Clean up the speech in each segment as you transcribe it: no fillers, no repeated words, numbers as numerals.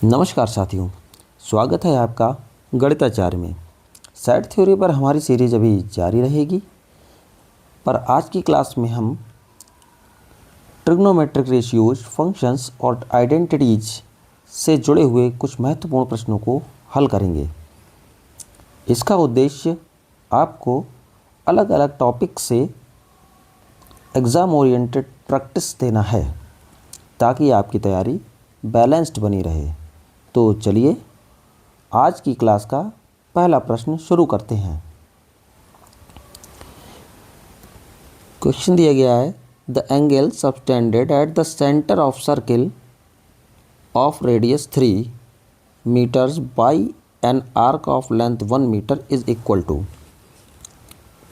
नमस्कार साथियों, स्वागत है आपका गणिताचार्य में। सेट थ्योरी पर हमारी सीरीज अभी जारी रहेगी, पर आज की क्लास में हम ट्रिग्नोमेट्रिक रेशियोज, फंक्शंस और आइडेंटिटीज से जुड़े हुए कुछ महत्वपूर्ण प्रश्नों को हल करेंगे। इसका उद्देश्य आपको अलग अलग टॉपिक से एग्ज़ाम ओरिएंटेड प्रैक्टिस देना है, ताकि आपकी तैयारी बैलेंस्ड बनी रहे। तो चलिए आज की क्लास का पहला प्रश्न शुरू करते हैं। क्वेश्चन दिया गया है, the angle subtended at the centre of circle of radius 3 metres by an arc of length 1 metre is equal to.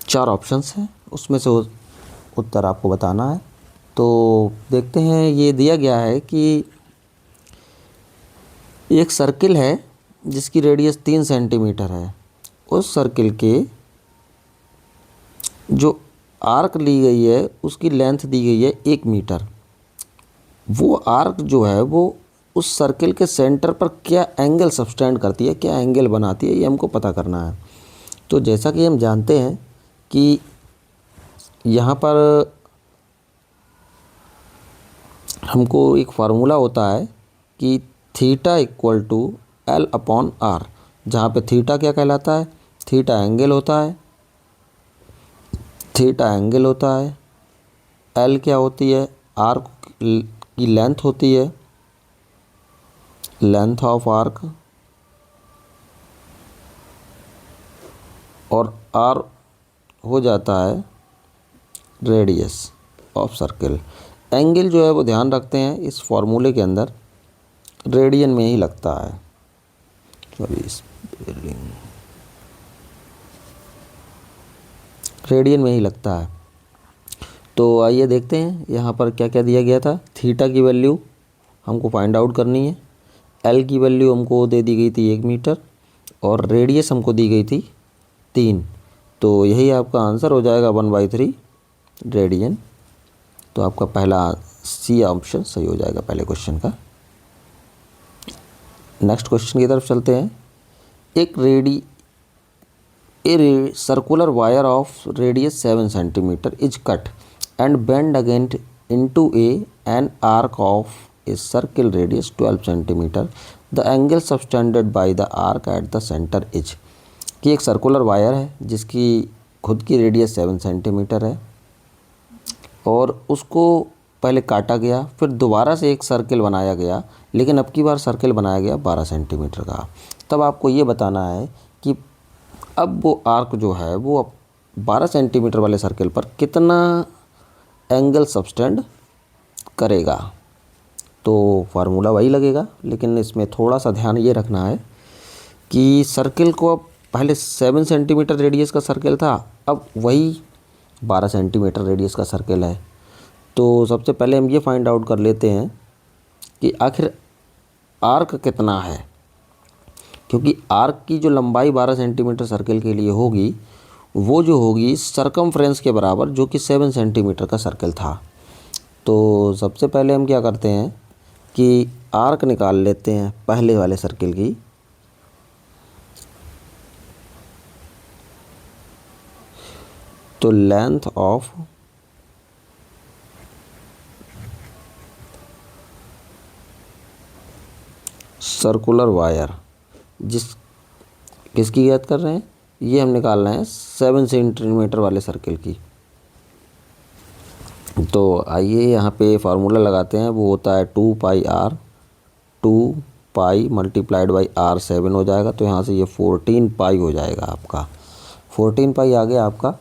4 options हैं, उसमें से उत्तर आपको बताना है। तो देखते हैं, ये दिया गया है कि एक सर्किल है जिसकी रेडियस 3 सेंटीमीटर है। उस सर्किल के जो आर्क ली गई है उसकी लेंथ दी गई है 1 मीटर। वो आर्क जो है वो उस सर्किल के सेंटर पर क्या एंगल सबटेंड करती है, क्या एंगल बनाती है, ये हमको पता करना है। तो जैसा कि हम जानते हैं कि यहाँ पर हमको एक फार्मूला होता है कि theta equal to L upon R, जहाँ पे थीटा क्या कहलाता है, थीटा एंगल होता है, थीटा एंगल होता है। एल क्या होती है, आर्क की लेंथ होती है, लेंथ ऑफ आर्क, और आर हो जाता है रेडियस ऑफ सर्किल। एंगल जो है वो ध्यान रखते हैं इस फॉर्मूले के अंदर रेडियन में ही लगता है। रेडियन में ही लगता है। तो आइए देखते हैं यहाँ पर क्या क्या दिया गया था। थीटा की वैल्यू हमको फाइंड आउट करनी है। एल की वैल्यू हमको दे दी गई थी 1 मीटर, और रेडियस हमको दी गई थी 3। तो यही आपका आंसर हो जाएगा 1/3 रेडियन। तो आपका पहला सी ऑप्शन सही हो जाएगा पहले क्वेश्चन का। नेक्स्ट क्वेश्चन की तरफ चलते हैं। एक circular wire of radius 7 centimetre is cut and bend against into an arc of a circle radius 12 centimetre. The angle subtended by the arc eight the centre is. कि एक circular wire है जिसकी खुद की रेडियस 7 सेंटीमीटर है, और उसको पहले काटा गया, फिर दोबारा से एक सर्किल बनाया गया, लेकिन अब की बार सर्किल बनाया गया 12 सेंटीमीटर का। तब आपको ये बताना है कि अब वो आर्क जो है वो 12 सेंटीमीटर वाले सर्किल पर कितना एंगल सबटेंड करेगा। तो फार्मूला वही लगेगा, लेकिन इसमें थोड़ा सा ध्यान ये रखना है कि सर्किल को अब पहले 7 सेंटीमीटर रेडियस का सर्किल था, अब वही 12 सेंटीमीटर रेडियस का सर्किल है। तो सबसे पहले हम ये फाइंड आउट कर लेते हैं कि आखिर आर्क कितना है, क्योंकि आर्क की जो लंबाई 12 सेंटीमीटर सर्किल के लिए होगी वो जो होगी सरकमफ्रेंस के बराबर, जो कि 7 सेंटीमीटर का सर्किल था। तो सबसे पहले हम क्या करते हैं कि आर्क निकाल लेते हैं पहले वाले सर्किल की। तो लेंथ ऑफ सर्कुलर वायर किसकी याद कर रहे हैं, ये हम निकाल रहे हैं 7 सेंटीमीटर वाले सर्किल की। तो आइए यहाँ पे फार्मूला लगाते हैं। वो होता है 2 pi r, 2 pi multiplied by r 7 हो जाएगा। तो यहाँ से ये 14 पाई हो जाएगा आपका। 14 पाई आ गया आपका,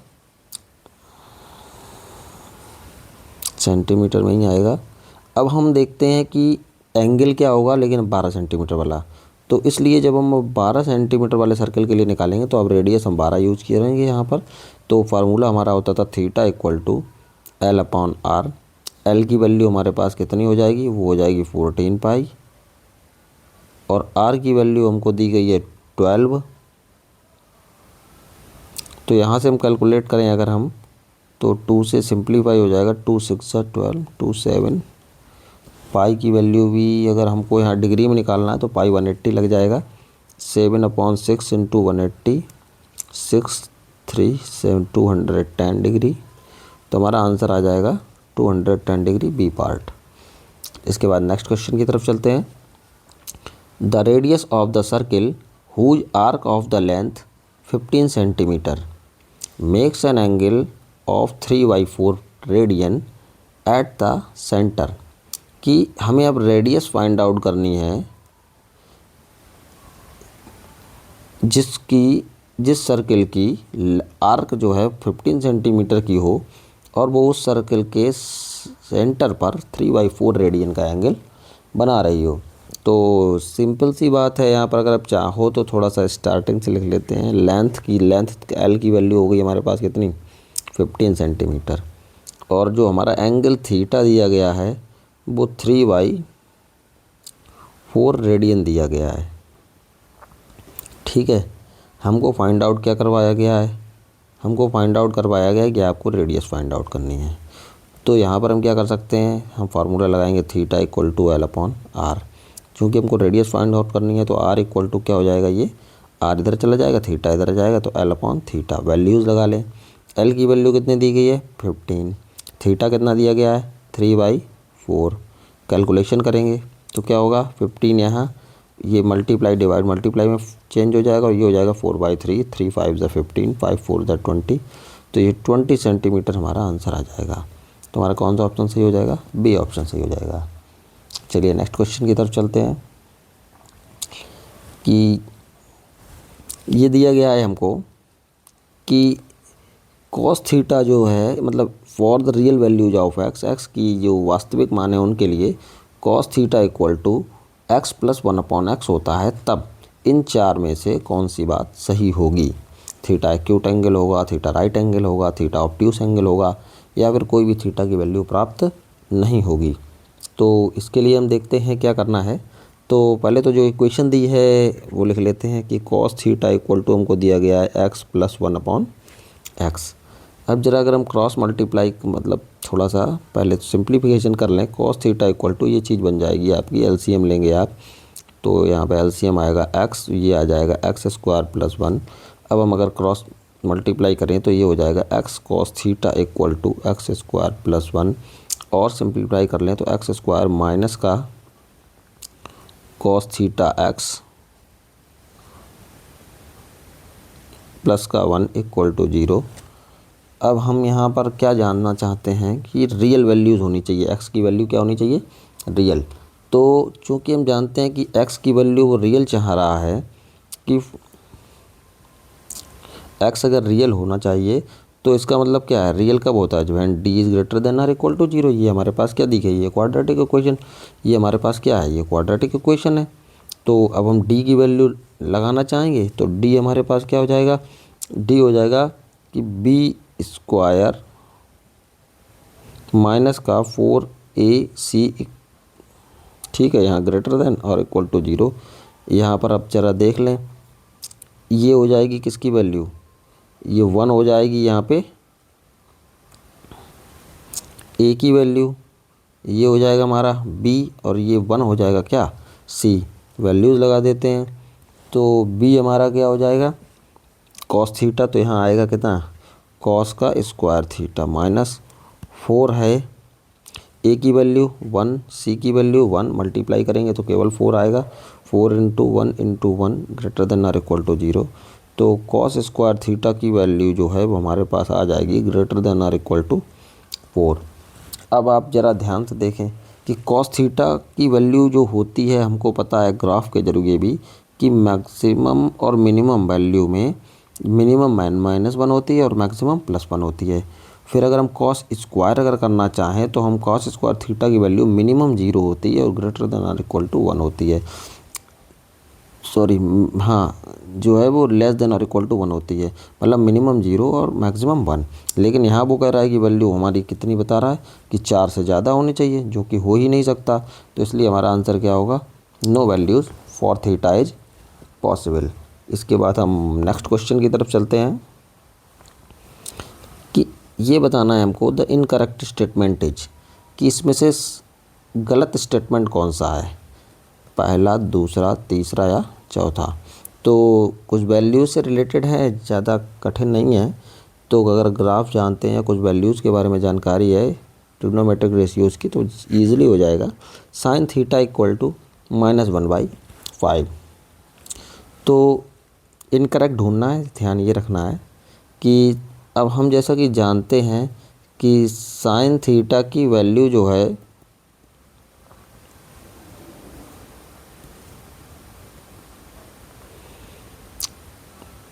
सेंटीमीटर में ही आएगा। अब हम देखते हैं कि एंगल क्या होगा, लेकिन 12 सेंटीमीटर वाला। तो इसलिए जब हम 12 सेंटीमीटर वाले सर्किल के लिए निकालेंगे तो अब रेडियस हम 12 यूज करेंगे यहाँ पर। तो फार्मूला हमारा होता था theta equal to L upon R. L की वैल्यू हमारे पास कितनी हो जाएगी, वो हो जाएगी 14 पाई, और आर की वैल्यू हमको दी गई है 12। तो यहाँ से हम कैलकुलेट करें अगर हम, तो 2 से सिंप्लीफाई हो जाएगा, 2 6 12, 2 7 पाई की वैल्यू भी अगर हमको यहाँ डिग्री में निकालना है तो पाई 180 लग जाएगा। 7/6 इंटू 180 210 डिग्री, तो हमारा आंसर आ जाएगा 210 डिग्री बी पार्ट। इसके बाद नेक्स्ट क्वेश्चन की तरफ चलते हैं। The radius of the circle whose arc of the length 15 centimetre makes an angle of 3/4 radian at the centre. कि हमें अब रेडियस फाइंड आउट करनी है जिस सर्किल की आर्क जो है 15 सेंटीमीटर की हो और वो उस सर्किल के सेंटर पर 3/4 रेडियन का एंगल बना रही हो। तो सिंपल सी बात है, यहाँ पर अगर आप चाहो तो थोड़ा सा स्टार्टिंग से लिख लेते हैं। लेंथ एल की वैल्यू हो गई हमारे पास कितनी, 15 सेंटीमीटर, और जो हमारा एंगल थीटा दिया गया है वो 3/4 रेडियन दिया गया है। ठीक है, हमको फाइंड आउट क्या करवाया गया है, हमको फाइंड आउट करवाया गया है कि आपको रेडियस फाइंड आउट करनी है। तो यहाँ पर हम क्या कर सकते हैं, हम फार्मूला लगाएंगे theta equal to L upon R. चूँकि हमको रेडियस फाइंड आउट करनी है तो आर इक्वल टू क्या हो जाएगा, ये आर इधर चला जाएगा, थीटा इधर जाएगा, तो एल अपॉन थीटा। वैल्यूज़ लगा लें। एल की वैल्यू कितनी दी गई है, 15। थीटा कितना दिया गया है, 3/4। कैलकुलेशन करेंगे तो क्या होगा, 15 यहाँ, ये मल्टीप्लाई डिवाइड मल्टीप्लाई में चेंज हो जाएगा और ये हो जाएगा 4/3, 3 5 ज़ा 15, 5 4 ज़ा 20, तो ये 20 सेंटीमीटर हमारा आंसर आ जाएगा। तो हमारा कौन सा ऑप्शन सही हो जाएगा, बी ऑप्शन सही हो जाएगा। चलिए नेक्स्ट क्वेश्चन की तरफ चलते हैं। कि ये दिया गया है हमको कि कॉस थीटा जो है, मतलब for the real values of X की जो वास्तविक मान है उनके लिए cos theta equal to x + 1/x होता है, तब इन चार में से कौन सी बात सही होगी। थीटा एक्यूट एंगल होगा, थीटा राइट एंगल होगा, थीटा ऑब्ट्यूस एंगल होगा, या फिर कोई भी थीटा की वैल्यू प्राप्त नहीं होगी। तो इसके लिए हम देखते हैं क्या करना है। तो पहले तो जो इक्वेशन दी है वो लिख लेते हैं कि कॉस थीटा इक्वल टू हमको दिया गया है x + 1/x। अब जरा अगर हम क्रॉस मल्टीप्लाई, मतलब थोड़ा सा पहले तो सिंप्लीफिकेशन कर लें, कॉस थीटा इक्वल टू ये चीज़ बन जाएगी आपकी, एलसीएम लेंगे आप तो यहाँ पे एलसीएम आएगा x, ये आ जाएगा x² + 1। अब हम अगर क्रॉस मल्टीप्लाई करें तो ये हो जाएगा x cos theta equal to x² + 1, और सिंप्लीफाई कर लें तो x² माइनस का cos थीटा x प्लस का 1 इक्वल टू 0। अब हम यहाँ पर क्या जानना चाहते हैं कि रियल वैल्यूज़ होनी चाहिए, x की वैल्यू क्या होनी चाहिए, रियल। तो चूँकि हम जानते हैं कि x की वैल्यू वो रियल चाह रहा है कि x अगर रियल होना चाहिए तो इसका मतलब क्या है, रियल कब होता है, जो है d is greater than or equal to 0। ये हमारे पास क्या दी गई है, क्वाड्रेटिक इक्वेशन। ये हमारे पास क्या है, ये क्वाड्रेटिक इक्वेशन है। तो अब हम d की वैल्यू लगाना चाहेंगे तो d हमारे पास क्या हो जाएगा, d हो जाएगा कि b² माइनस का 4ac, ठीक है, यहाँ ग्रेटर देन और इक्वल टू 0। यहाँ पर अब जरा देख लें, ये हो जाएगी किसकी वैल्यू, ये 1 हो जाएगी यहाँ पे a की वैल्यू, ये हो जाएगा हमारा b, और ये 1 हो जाएगा क्या, c। वैल्यूज़ लगा देते हैं तो b हमारा क्या हो जाएगा, कॉस थीटा, तो यहाँ आएगा कितना, कॉस का स्क्वायर थीटा, माइनस 4 है, a की वैल्यू 1, c की वैल्यू 1, मल्टीप्लाई करेंगे तो केवल 4 आएगा, 4 × 1 × 1 greater than or equal to 0। तो कॉस स्क्वायर थीटा की वैल्यू जो है वो हमारे पास आ जाएगी greater than or equal to 4। अब आप ज़रा ध्यान से देखें कि कॉस थीटा की वैल्यू जो होती है, हमको पता है ग्राफ के जरिए भी कि मैक्सिमम और मिनिमम वैल्यू में मिनिमम -1 होती है और मैक्सिमम +1 होती है। फिर अगर हम कॉस स्क्वायर अगर करना चाहें तो हम कॉस स्क्वायर थीटा की वैल्यू मिनिमम 0 होती है और greater than or equal to 1 होती है, सॉरी हाँ, जो है वो लेस देन और इक्वल टू 1 होती है, मतलब मिनिमम 0 और मैक्सिमम 1। लेकिन यहाँ वो कह रहा है कि वैल्यू हमारी कितनी बता रहा है कि 4 से ज़्यादा होनी चाहिए, जो कि हो ही नहीं सकता। तो इसलिए हमारा आंसर क्या होगा, no values for theta is possible. इसके बाद हम नेक्स्ट क्वेश्चन की तरफ चलते हैं कि ये बताना है हमको द इनकरेक्ट स्टेटमेंट इज, कि इसमें से गलत स्टेटमेंट कौन सा है, पहला, दूसरा, तीसरा या चौथा। तो कुछ वैल्यूज़ से रिलेटेड है, ज़्यादा कठिन नहीं है। तो अगर ग्राफ जानते हैं या कुछ वैल्यूज़ के बारे में जानकारी है ट्रिग्नोमेट्रिक रेशियोज़ की तो ईजिली हो जाएगा। Sine theta equal to -1/5। तो इनकरेक्ट ढूंढना है, ध्यान ये रखना है कि अब हम जैसा कि जानते हैं कि साइन थीटा की वैल्यू जो है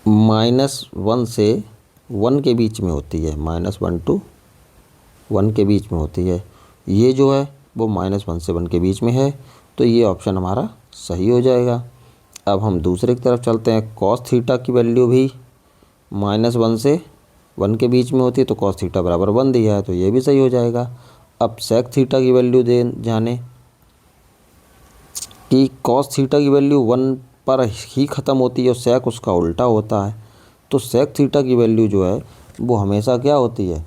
-1 से 1 के बीच में होती है, -1 to 1 के बीच में होती है। ये जो है वो -1 से 1 के बीच में है, तो ये ऑप्शन हमारा सही हो जाएगा। अब हम दूसरे की तरफ चलते हैं। कॉस थीटा की वैल्यू भी -1 से 1 के बीच में होती है, तो कॉस थीटा बराबर 1 दिया है, तो ये भी सही हो जाएगा। अब सेक थीटा की वैल्यू जाने कि कॉस थीटा की वैल्यू 1 पर ही ख़त्म होती है और सेक उसका उल्टा होता है। तो सेक थीटा की वैल्यू जो है वो हमेशा क्या होती है,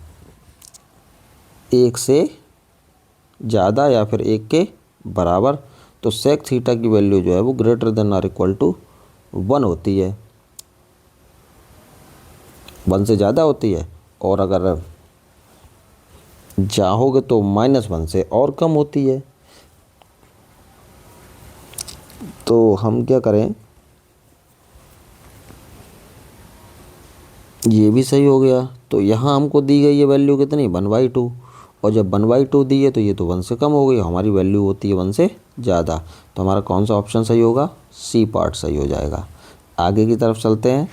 1 से ज़्यादा या फिर 1 के बराबर। तो सेक थीटा की वैल्यू जो है वो ग्रेटर देन और इक्वल टू 1 होती है, 1 से ज़्यादा होती है, और अगर चाहोगे तो -1 से और कम होती है। तो हम क्या करें, ये भी सही हो गया। तो यहाँ हमको दी गई ये वैल्यू कितनी, 1/2, और जब 1/2 दी है तो ये तो 1 से कम हो गई, हमारी वैल्यू होती है 1 से ज़्यादा। तो हमारा कौन सा ऑप्शन सही होगा, सी पार्ट सही हो जाएगा। आगे की तरफ चलते हैं।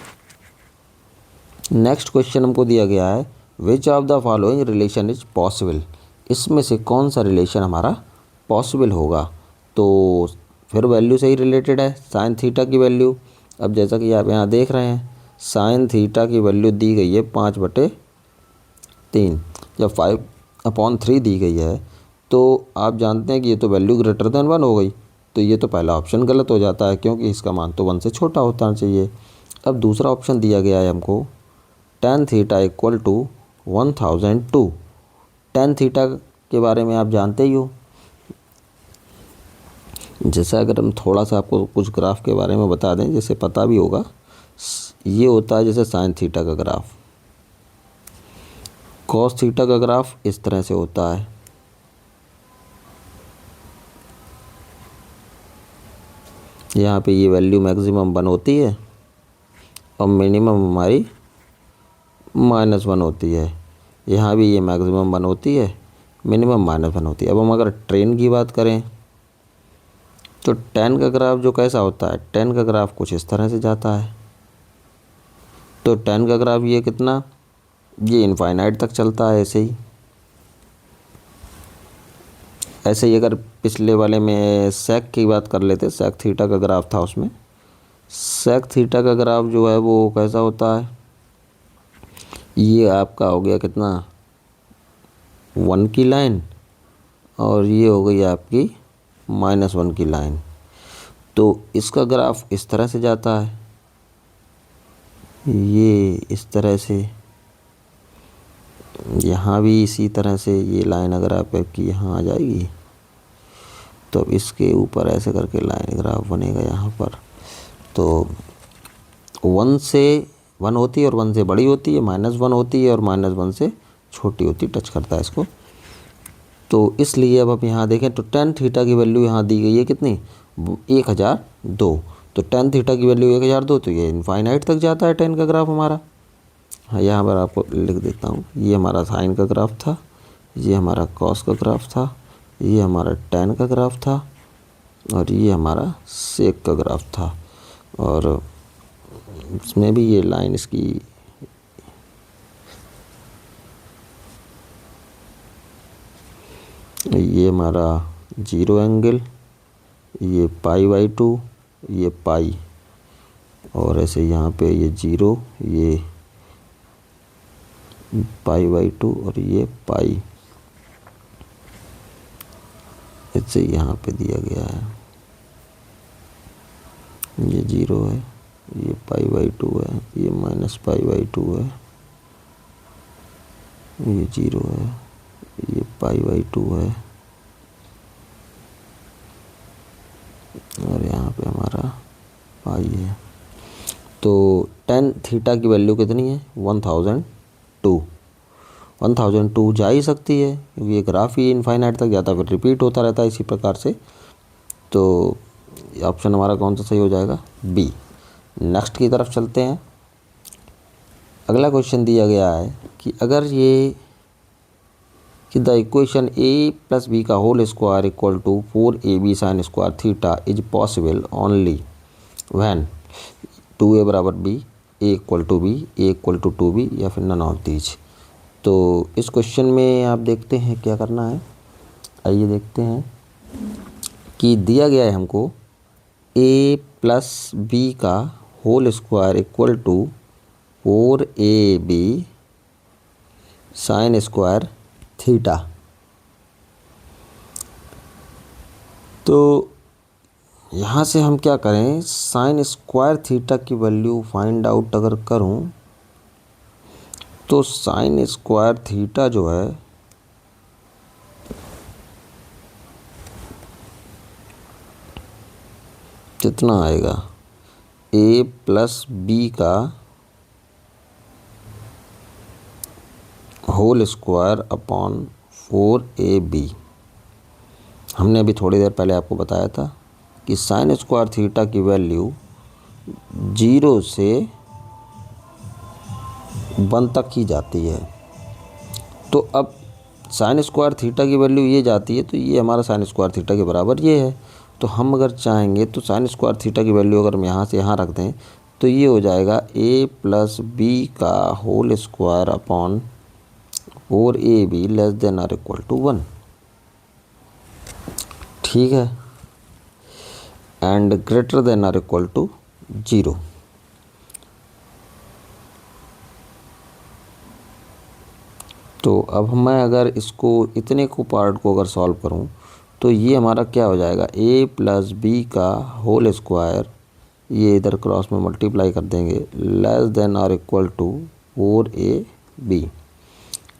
नेक्स्ट क्वेश्चन हमको दिया गया है, which of the following relation is possible. इसमें से कौन सा रिलेशन हमारा पॉसिबल होगा। तो फिर वैल्यू से ही रिलेटेड है, साइन थीटा की वैल्यू। अब जैसा कि आप यहाँ देख रहे हैं, साइन थीटा की वैल्यू दी गई है 5/3। जब 5/3 दी गई है तो आप जानते हैं कि ये तो वैल्यू ग्रेटर देन 1 हो गई, तो ये तो पहला ऑप्शन गलत हो जाता है क्योंकि इसका मान तो 1 से छोटा होना चाहिए। अब दूसरा ऑप्शन दिया गया है हमको, tan theta equal to 1002। tan theta के बारे में आप जानते ही हो। जैसे अगर हम थोड़ा सा आपको कुछ ग्राफ के बारे में बता दें, जैसे पता भी होगा, ये होता है जैसे साइन थीटा का ग्राफ, कॉस थीटा का ग्राफ इस तरह से होता है। यहाँ पे ये वैल्यू मैक्सिमम 1 होती है और मिनिमम हमारी -1 होती है। यहाँ भी ये मैक्सिमम 1 होती है, मिनिमम -1 होती है। अब हम अगर ट्रेन की बात करें तो tan का ग्राफ जो कैसा होता है, tan का ग्राफ कुछ इस तरह से जाता है। तो tan का ग्राफ ये कितना, ये इनफाइनाइट तक चलता है ऐसे ही। ऐसे ही अगर पिछले वाले में सेक की बात कर लेते, सेक थीटा का ग्राफ था, उसमें सेक थीटा का ग्राफ जो है वो कैसा होता है, ये आपका हो गया कितना, 1 की लाइन, और ये हो गई आपकी -1 की लाइन। तो इसका ग्राफ इस तरह से जाता है, ये इस तरह से, यहाँ भी इसी तरह से। ये लाइन अगर आपकी यहाँ आ जाएगी तो इसके ऊपर ऐसे करके लाइन ग्राफ बनेगा यहाँ पर। तो 1 से 1 होती है और 1 से बड़ी होती है, -1 होती है और -1 से छोटी होती है, टच करता है इसको। तो इसलिए अब आप यहाँ देखें तो tan थीटा की वैल्यू यहाँ दी गई है कितनी, 1002। तो tan थीटा की वैल्यू 1002, तो ये इनफाइनाइट तक जाता है tan का ग्राफ हमारा। हाँ, यहाँ पर आपको लिख देता हूँ, ये हमारा साइन का ग्राफ था, ये हमारा कॉस का ग्राफ था, ये हमारा tan का ग्राफ था, और ये हमारा सेक का ग्राफ था। और इसमें भी ये लाइन इसकी ये हमारा 0 एंगल, ये π/2, ये पाई, और ऐसे यहाँ पे ये 0, ये π/2 और ये पाई, इससे यहाँ पे दिया गया है। ये 0 है, ये π/2 है, ये -π/2 है, ये 0 है, ये π/2 है, और यहाँ पे हमारा पाई है। तो टेन थीटा की वैल्यू कितनी है? 1002। 1002 जा ही सकती है क्योंकि ये ग्राफ ही इनफाइनाइट तक जाता है, फिर रिपीट होता रहता है इसी प्रकार से। तो ऑप्शन हमारा कौन सा सही हो जाएगा? बी। नेक्स्ट की तरफ चलते हैं। अगला क्वेश्चन दिया गया है कि अगर ये कि the equation A plus B का whole square equal to 4ab sine square theta is possible only when 2a बराबर B, A equal to B, A equal to 2b या फिर नन ऑफ दीज। तो इस क्वेश्चन में आप देखते हैं क्या करना है। आइए देखते हैं कि दिया गया है हमको a प्लस बी का whole square equal to 4ab sine square theta. तो यहाँ से हम क्या करें, साइन स्क्वायर थीटा की वैल्यू फाइंड आउट अगर करूँ तो साइन स्क्वायर थीटा जो है कितना आएगा? a प्लस बी का होल स्क्वायर अपॉन 4ab। हमने अभी थोड़ी देर पहले आपको बताया था कि साइन स्क्वायर थीटा की वैल्यू 0 से 1 तक ही जाती है। तो अब साइन स्क्वायर थीटा की वैल्यू ये जाती है, तो ये हमारा साइन स्क्वायर थीटा के बराबर ये है। तो हम अगर चाहेंगे तो साइन स्क्वायर थीटा की वैल्यू अगर हम यहाँ से यहाँ रख दें तो ये हो जाएगा a प्लस बी का whole square upon 4ab less than or equal to 1। ठीक है, and greater than or equal to 0। तो अब मैं अगर इसको इतने को पार्ट को अगर सॉल्व करूं तो ये हमारा क्या हो जाएगा? a प्लस बी का होल स्क्वायर, ये इधर क्रॉस में मल्टीप्लाई कर देंगे, less than or equal to 4ab।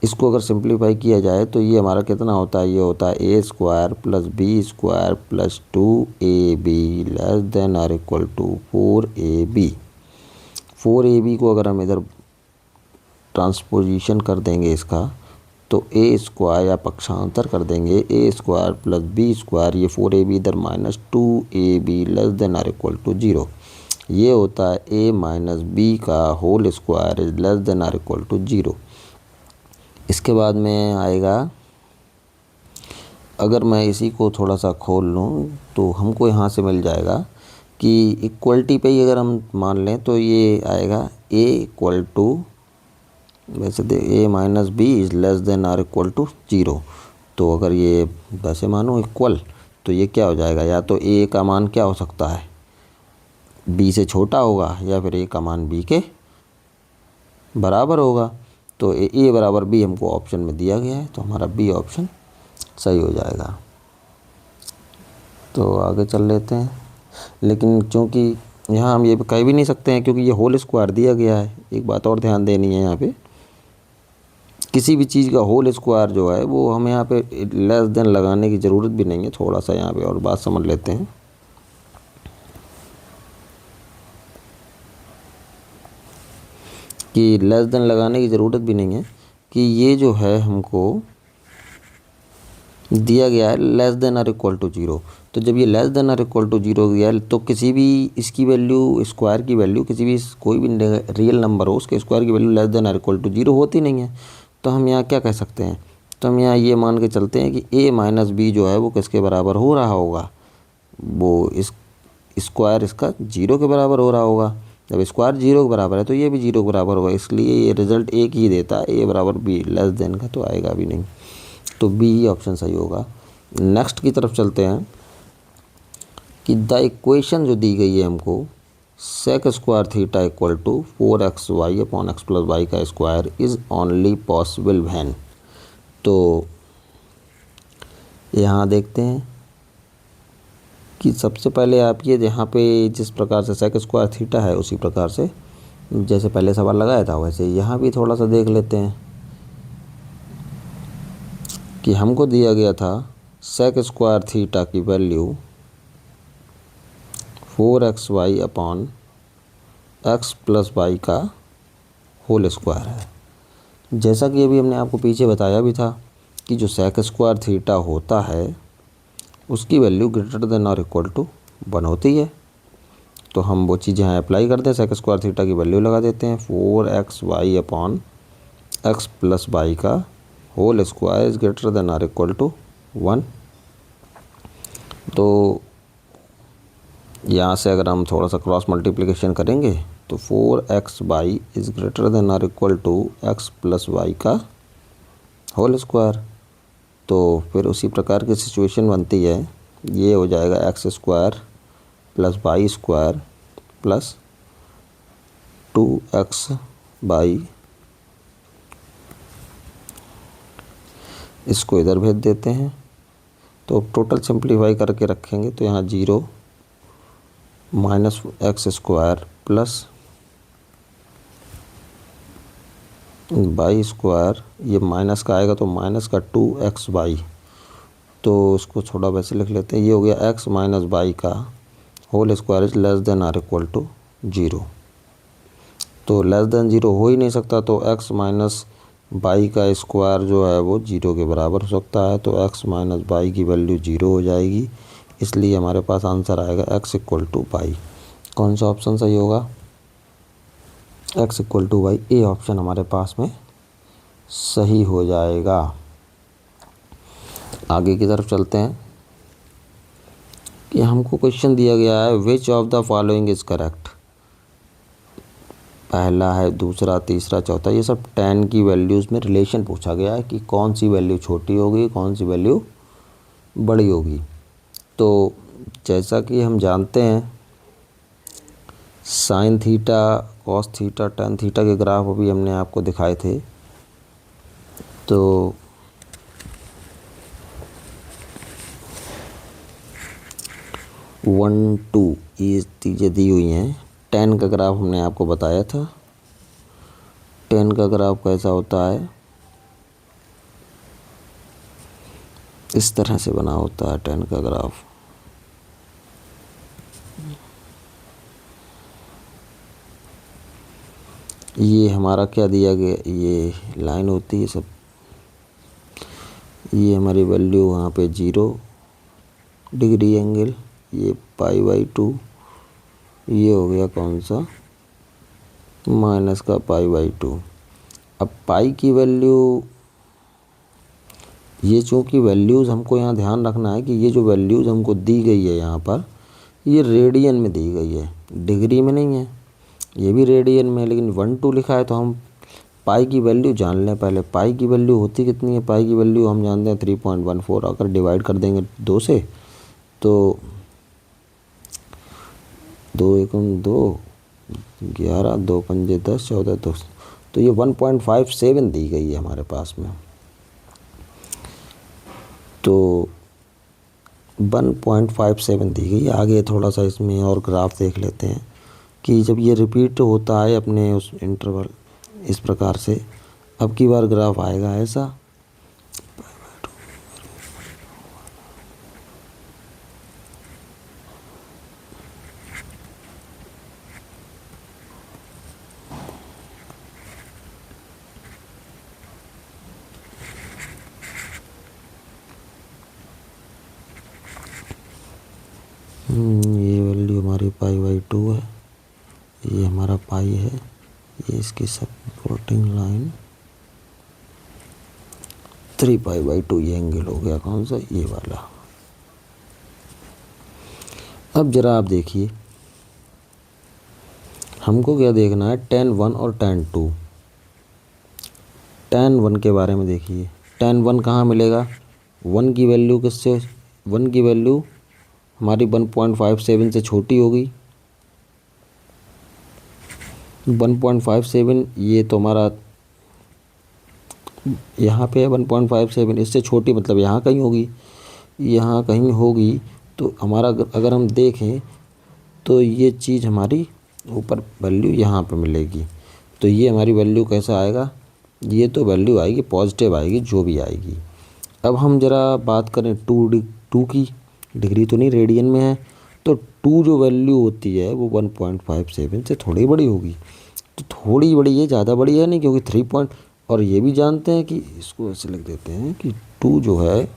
इसको अगर सिंप्लीफाई किया जाए तो ये हमारा कितना होता है? ये होता है a square plus B square plus 2ab less than or equal to 4ab। 4ab को अगर हम इधर ट्रांसपोजिशन कर देंगे इसका तो a स्क्वायर या पक्षांतर कर देंगे, a square plus B square, ये 4ab इधर minus 2ab less than or equal to 0। ये होता है a माइनस बी का whole square is less than or equal to 0। इसके बाद में आएगा, अगर मैं इसी को थोड़ा सा खोल लूँ तो हमको यहाँ से मिल जाएगा कि इक्वलिटी पे ही अगर हम मान लें तो ये आएगा a इक्वल टू, वैसे a minus B is less than or equal to 0। तो अगर ये वैसे मानो इक्वल तो ये क्या हो जाएगा? या तो a का मान क्या हो सकता है? b से छोटा होगा या फिर a का मान b के बराबर होगा। तो a बराबर b हमको ऑप्शन में दिया गया है, तो हमारा b ऑप्शन सही हो जाएगा। तो आगे चल लेते हैं, लेकिन चूँकि यहाँ हम ये कह भी नहीं सकते हैं क्योंकि ये होल स्क्वायर दिया गया है। एक बात और ध्यान देनी है, यहाँ पे किसी भी चीज़ का होल स्क्वायर जो है वो हमें यहाँ पे लेस देन लगाने की ज़रूरत भी नहीं है। थोड़ा सा यहाँ पे और बात समझ लेते हैं कि लेस देन लगाने की ज़रूरत भी नहीं है कि ये जो है हमको दिया गया है less than or equal to 0। तो जब ये less than or equal to 0 गया तो किसी भी इसकी वैल्यू, स्क्वायर की वैल्यू, किसी भी कोई भी रियल नंबर हो उसके स्क्वायर की value less than or equal to 0 होती नहीं है। तो हम यहाँ क्या कह सकते हैं? तो हम यहाँ ये मान के चलते हैं कि a माइनस बी जो है वो किसके बराबर हो रहा होगा? वो इस स्क्वायर इसका 0 के बराबर हो रहा होगा। जब स्क्वायर 0 के बराबर है तो ये भी 0 के बराबर होगा, इसलिए ये रिजल्ट एक ही देता है, a बराबर b। लेस देन का तो आएगा भी नहीं, तो बी ही ऑप्शन सही होगा। नेक्स्ट की तरफ चलते हैं कि द इक्वेशन जो दी गई है हमको, sec square theta equal to 4xy upon x plus Y का square is only possible when. तो यहाँ देखते हैं कि सबसे पहले आप ये यहाँ पे जिस प्रकार से सेक स्क्वायर थीटा है उसी प्रकार से जैसे पहले सवाल लगाया था वैसे यहाँ भी थोड़ा सा देख लेते हैं कि हमको दिया गया था सेक स्क्वायर थीटा की value 4xy upon x plus Y का होल स्क्वायर है। जैसा कि अभी हमने आपको पीछे बताया भी था कि जो सेक स्क्वायर थीटा होता है उसकी वैल्यू ग्रेटर देन और इक्वल टू 1 होती है। तो हम वो चीज़ यहाँ अप्लाई करते हैं, सेक स्क्वायर थीटा की वैल्यू लगा देते हैं। 4xy upon x plus Y का whole square is greater than और इक्वल टू 1। तो यहाँ से अगर हम थोड़ा सा क्रॉस मल्टीप्लिकेशन करेंगे तो 4xy इज़ ग्रेटर देन और equal to x plus Y का होल स्क्वायर। तो फिर उसी प्रकार की सिचुएशन बनती है, ये हो जाएगा X square plus Y square plus 2x Y, इसको इधर भेज देते हैं। तो टोटल सिंप्लीफाई करके रखेंगे तो यहाँ 0 minus X square plus Y square, ये माइनस का आएगा तो माइनस का 2xy, तो इसको थोड़ा वैसे लिख लेते हैं। ये हो गया x माइनस वाई का whole square is less than or equal to 0। तो लेस देन 0 हो ही नहीं सकता, तो x माइनस वाई का स्क्वायर जो है वो 0 के बराबर हो सकता है। तो x माइनस वाई की वैल्यू 0 हो जाएगी, इसलिए हमारे पास आंसर आएगा x इक्वल टू वाई। कौन सा ऑप्शन सही होगा? x equal to Y, A option हमारे पास में सही हो जाएगा। आगे की तरफ चलते हैं कि हमको क्वेश्चन दिया गया है which of the following is correct. पहला है, दूसरा, तीसरा, चौथा, ये सब tan की वैल्यूज़ में रिलेशन पूछा गया है कि कौन सी वैल्यू छोटी होगी, कौन सी वैल्यू बड़ी होगी। तो जैसा कि हम जानते हैं sine theta, cos theta, tan theta के ग्राफ अभी हमने आपको दिखाए थे। तो वन टू ये चीज़ें दी हुई हैं। tan का ग्राफ हमने आपको बताया था। tan का ग्राफ कैसा होता है, इस तरह से बना होता है tan का ग्राफ। ये हमारा क्या दिया गया, ये लाइन होती है सब, ये हमारी वैल्यू वहाँ पे 0 डिग्री एंगल, ये π/2, ये हो गया कौन सा, माइनस का π/2। अब पाई की वैल्यू, ये चूँकि वैल्यूज़ हमको यहाँ ध्यान रखना है कि ये जो वैल्यूज़ हमको दी गई है यहाँ पर, ये रेडियन में दी गई है, डिग्री में नहीं है। ये भी रेडियन में है, लेकिन 1/2 लिखा है। तो हम पाई की वैल्यू जान लें पहले। पाई की वैल्यू होती कितनी है? पाई की वैल्यू हम जानते हैं 3.14। अगर डिवाइड कर देंगे 2 से तो 2 एकम 2, 11, 2 पंजे 10, 14, 2, तो ये 1.57 दी गई है हमारे पास में। तो 1.57 दी गई। आगे थोड़ा सा इसमें और ग्राफ देख लेते हैं कि जब ये रिपीट होता है अपने उस इंटरवल इस प्रकार से, अब की बार ग्राफ आएगा ऐसा। ये वैल्यू हमारी π/2 है, ये हमारा पाई है, ये इसकी सपोर्टिंग लाइन 3π/2, ये एंगल हो गया कौन सा, ये वाला। अब जरा आप देखिए, हमको क्या देखना है, tan 1 और tan 2। tan 1 के बारे में देखिए, tan 1 कहाँ मिलेगा, 1 की वैल्यू किससे, 1 की वैल्यू हमारी 1.57 से छोटी होगी। 1.57 ये तो हमारा यहाँ पे है 1.57, इससे छोटी मतलब यहाँ कहीं होगी, यहाँ कहीं होगी। तो हमारा अगर हम देखें तो ये चीज़ हमारी ऊपर वैल्यू यहाँ पे मिलेगी। तो ये हमारी वैल्यू कैसा आएगा, ये तो वैल्यू आएगी पॉजिटिव आएगी, जो भी आएगी। अब हम ज़रा बात करें 2 की, डिग्री तो नहीं रेडियन में है, तो टू जो वैल्यू होती है वो 1.57 से थोड़ी बड़ी होगी। तो थोड़ी बड़ी है, ज़्यादा बड़ी है नहीं, क्योंकि 3 पॉइंट, और ये भी जानते हैं कि इसको ऐसे लिख देते हैं कि 2 जो है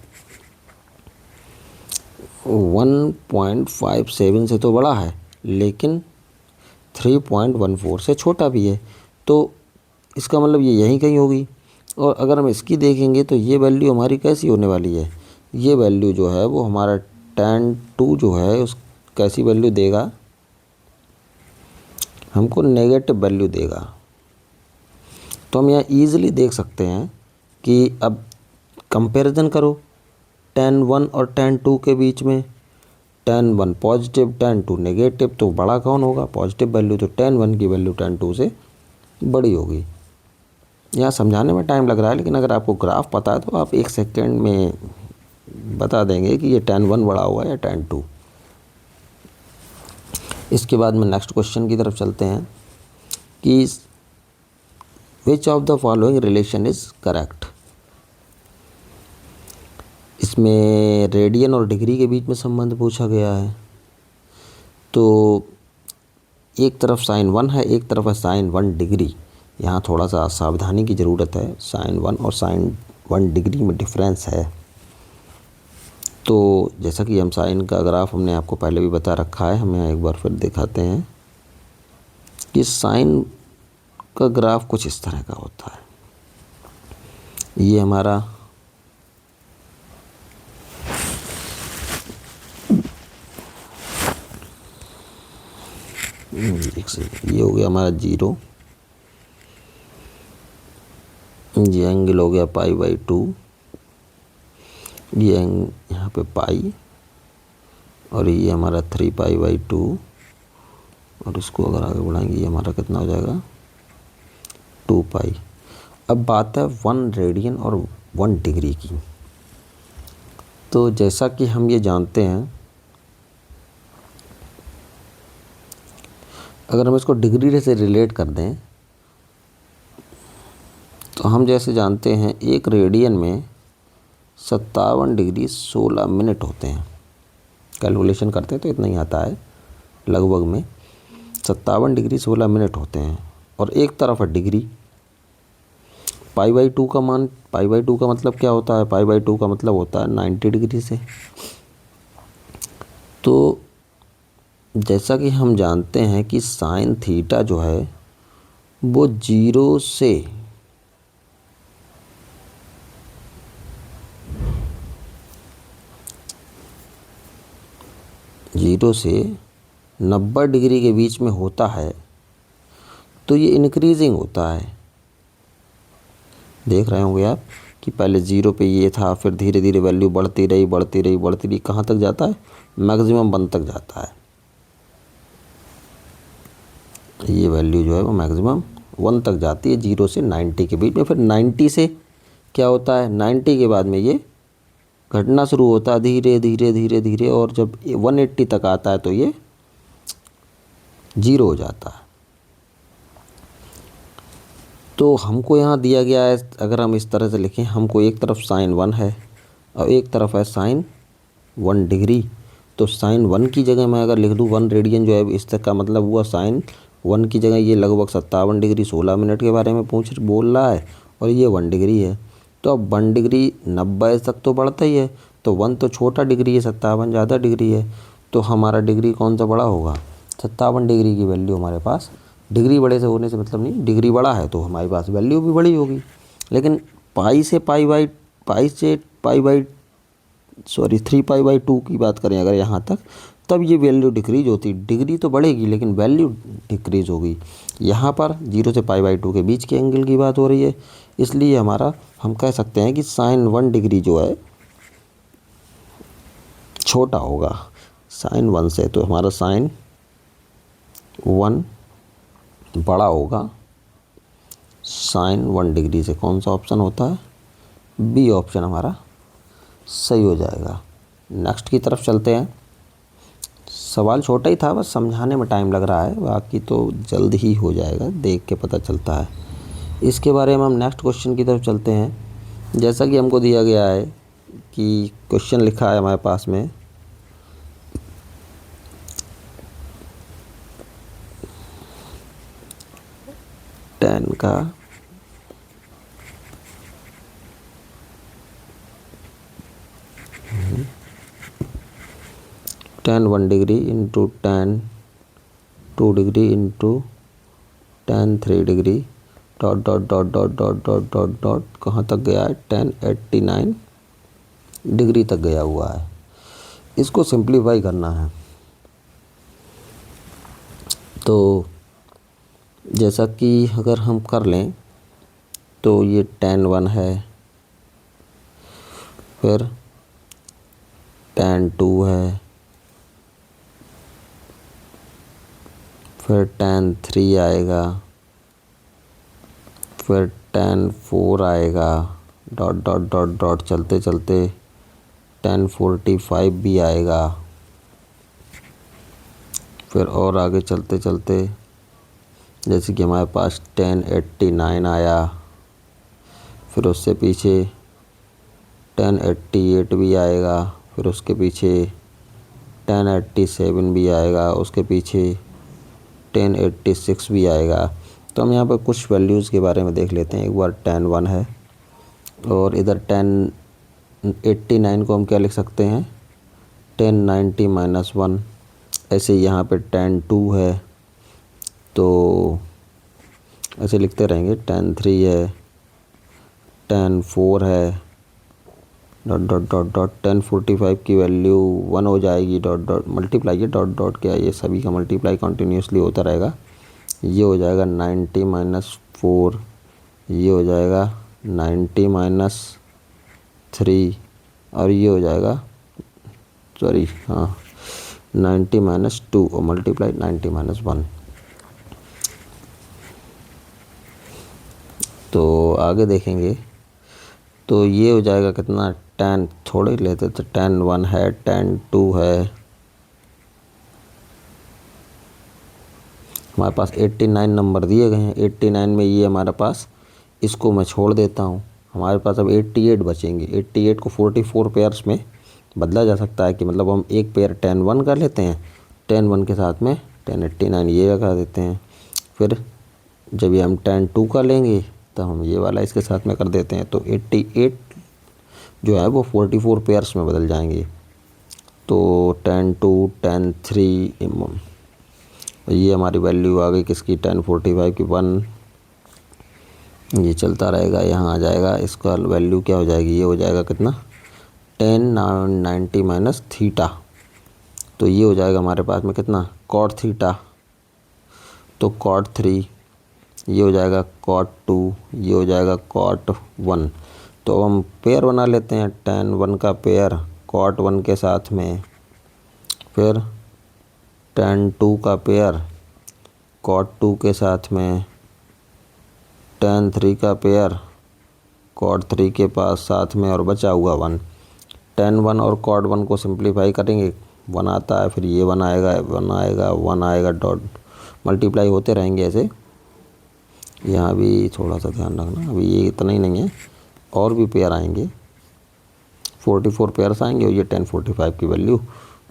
1.57 से तो बड़ा है, लेकिन 3.14 से छोटा भी है। तो इसका मतलब ये यहीं कहीं होगी। और अगर हम इसकी देखेंगे तो ये वैल्यू हमारी कैसी होने वाली है, ये वैल्यू जो है वो हमारा tan 2 जो है उस कैसी वैल्यू देगा, हमको नेगेटिव वैल्यू देगा। तो हम यहाँ ईज़िली देख सकते हैं कि अब कंपैरिजन करो tan 1 और tan 2 के बीच में। tan 1 पॉजिटिव, tan 2 नेगेटिव, तो बड़ा कौन होगा, पॉजिटिव वैल्यू। तो tan 1 की वैल्यू tan 2 से बड़ी होगी। यहाँ समझाने में टाइम लग रहा है, लेकिन अगर आपको ग्राफ पता है तो आप 1 सेकेंड में बता देंगे कि ये tan 1 बड़ा हुआ या tan 2। इसके बाद में नेक्स्ट क्वेश्चन की तरफ चलते हैं कि which of the following relation is correct. इसमें रेडियन और डिग्री के बीच में संबंध पूछा गया है। तो एक तरफ sin 1 है, एक तरफ है sin 1 डिग्री। यहाँ थोड़ा सा सावधानी की ज़रूरत है, sin 1 और sin 1 डिग्री में डिफरेंस है। तो जैसा कि हम साइन का ग्राफ हमने आपको पहले भी बता रखा है, हम यहाँ एक बार फिर दिखाते हैं कि साइन का ग्राफ कुछ इस तरह का होता है। ये हमारा ये हो गया हमारा 0, ये एंगल हो गया π/2, ये यहाँ पे पाई, और ये हमारा 3π/2, और इसको अगर आगे बढ़ाएंगे ये हमारा कितना हो जाएगा 2π। अब बात है 1 रेडियन और 1 डिग्री की। तो जैसा कि हम ये जानते हैं, अगर हम इसको डिग्री से रिलेट कर दें तो हम जैसे जानते हैं 1 रेडियन में 57 डिग्री 16 मिनट होते हैं। कैलकुलेशन करते हैं तो इतना ही आता है लगभग में, 57 डिग्री 16 मिनट होते हैं। और एक तरफ है डिग्री, π/2 का मान, π/2 का मतलब क्या होता है, π/2 का मतलब होता है 90 डिग्री से। तो जैसा कि हम जानते हैं कि साइन थीटा जो है वो 0 से जीरो से 90 डिग्री के बीच में होता है। तो ये इंक्रीजिंग होता है, देख रहे होंगे आप कि पहले 0 पे ये था, फिर धीरे धीरे वैल्यू बढ़ती रही बढ़ती रही बढ़ती रही, कहाँ तक जाता है, मैक्सिमम 1 तक जाता है। ये वैल्यू जो है वो मैक्सिमम 1 तक जाती है 0 से 90 के बीच में। फिर 90 से क्या होता है, 90 के बाद में ये घटना शुरू होता है धीरे धीरे धीरे धीरे, और जब 180 तक आता है तो ये 0 हो जाता है। तो हमको यहाँ दिया गया है, अगर हम इस तरह से लिखें, हमको एक तरफ sin 1 है और एक तरफ है sin 1 डिग्री। तो sin 1 की जगह मैं अगर लिख दूँ 1 रेडियन जो है, इस तक का मतलब हुआ sin 1 की जगह ये लगभग 57 डिग्री 16 मिनट के बारे में बोल रहा है, और ये 1 डिग्री है। तो अब 1 डिग्री 90 तक तो बढ़ता ही है, तो 1 तो छोटा डिग्री है, 57 ज़्यादा डिग्री है। तो हमारा डिग्री कौन सा बड़ा होगा, 57 डिग्री की वैल्यू हमारे पास। डिग्री बड़े से होने से मतलब नहीं, डिग्री बड़ा है तो हमारे पास वैल्यू भी बड़ी होगी। लेकिन पाई से 3π/2 की बात करें अगर यहाँ तक, तब ये वैल्यू डिक्रीज होती। डिग्री तो बढ़ेगी लेकिन वैल्यू डिक्रीज होगी। यहाँ पर 0 से π/2 के बीच के एंगल की बात हो रही है, इसलिए हमारा हम कह सकते हैं कि sin 1 डिग्री जो है छोटा होगा sin 1 से। तो हमारा sin 1 बड़ा होगा sin 1 डिग्री से। कौन सा ऑप्शन होता है, बी ऑप्शन हमारा सही हो जाएगा। नेक्स्ट की तरफ चलते हैं। सवाल छोटा ही था, बस समझाने में टाइम लग रहा है, बाकी तो जल्द ही हो जाएगा, देख के पता चलता है। इसके बारे में हम नेक्स्ट क्वेश्चन की तरफ चलते हैं। जैसा कि हमको दिया गया है कि क्वेश्चन लिखा है हमारे पास में टेन का tan 1 degree into tan 2 degree into tan 3 degree dot dot dot dot dot dot dot dot कहाँ तक गया है, tan 89 डिग्री तक गया हुआ है। इसको सिंप्लीफाई करना है। तो जैसा कि अगर हम कर लें तो ये tan 1 है, फिर tan 2 है, फिर tan 3 आएगा, फिर tan 4 आएगा, डॉट डॉट डॉट डॉट चलते चलते tan 45 भी आएगा, फिर और आगे चलते चलते जैसे कि हमारे पास tan 89 आया, फिर उससे पीछे tan 88 भी आएगा, फिर उसके पीछे tan 87 भी आएगा, उसके पीछे tan 86 भी आएगा। तो हम यहाँ पर कुछ वैल्यूज़ के बारे में देख लेते हैं। एक बार tan 1 है और इधर tan 89 को हम क्या लिख सकते हैं, tan 90 माइनस 1। ऐसे यहाँ पे tan 2 है तो ऐसे लिखते रहेंगे, tan 3 है, tan 4 है, dot dot dot dot tan 45 की वैल्यू 1 हो जाएगी, डॉट डॉट मल्टीप्लाई, ये डॉट डॉट क्या, ये सभी का मल्टीप्लाई कंटिन्यूसली होता रहेगा। ये हो जाएगा 90 माइनस 4, ये हो जाएगा 90 माइनस 3 और ये हो जाएगा 90 माइनस 2 और मल्टीप्लाई 90 माइनस 1। तो आगे देखेंगे तो ये हो जाएगा कितना, tan थोड़े लेते तो tan 1 है, tan 2 है, हमारे पास 89 नंबर दिए गए हैं। 89 में ये हमारे पास, इसको मैं छोड़ देता हूँ, हमारे पास अब 88 बचेंगे। 88 को 44 पेयर्स में बदला जा सकता है कि मतलब हम एक पेयर tan 1 कर लेते हैं, tan 1 के साथ में tan 89 ये लगा देते हैं, फिर जब ये हम tan 2 का लेंगे तो हम ये वाला इसके साथ में कर देते हैं। तो 88 जो है वो 44 पेयर्स में बदल जाएंगे। तो tan 2, tan 3, ये हमारी वैल्यू आ गई किसकी, tan 45 की 1। ये चलता रहेगा, यहाँ आ जाएगा, इसका वैल्यू क्या हो जाएगी, ये हो जाएगा कितना, tan 90 माइनस थीटा। तो ये हो जाएगा हमारे पास में कितना, cot थीटा, तो cot 3, ये हो जाएगा cot 2, ये हो जाएगा cot 1। तो हम पेयर बना लेते हैं, tan 1 का पेयर cot 1 के साथ में, फिर tan 2 का पेयर cot 2 के साथ में, tan 3 का पेयर cot 3 के पास साथ में और बचा हुआ 1। tan 1 और cot 1 को सिंप्लीफाई करेंगे, 1 आता है, फिर ये 1 आएगा, 1 आएगा, 1 आएगा, डॉट मल्टीप्लाई होते रहेंगे ऐसे। यहाँ भी थोड़ा सा ध्यान रखना, अभी ये इतना ही नहीं है, और भी पेयर आएंगे, 44 पेयर्स आएंगे और ये tan 45 की वैल्यू।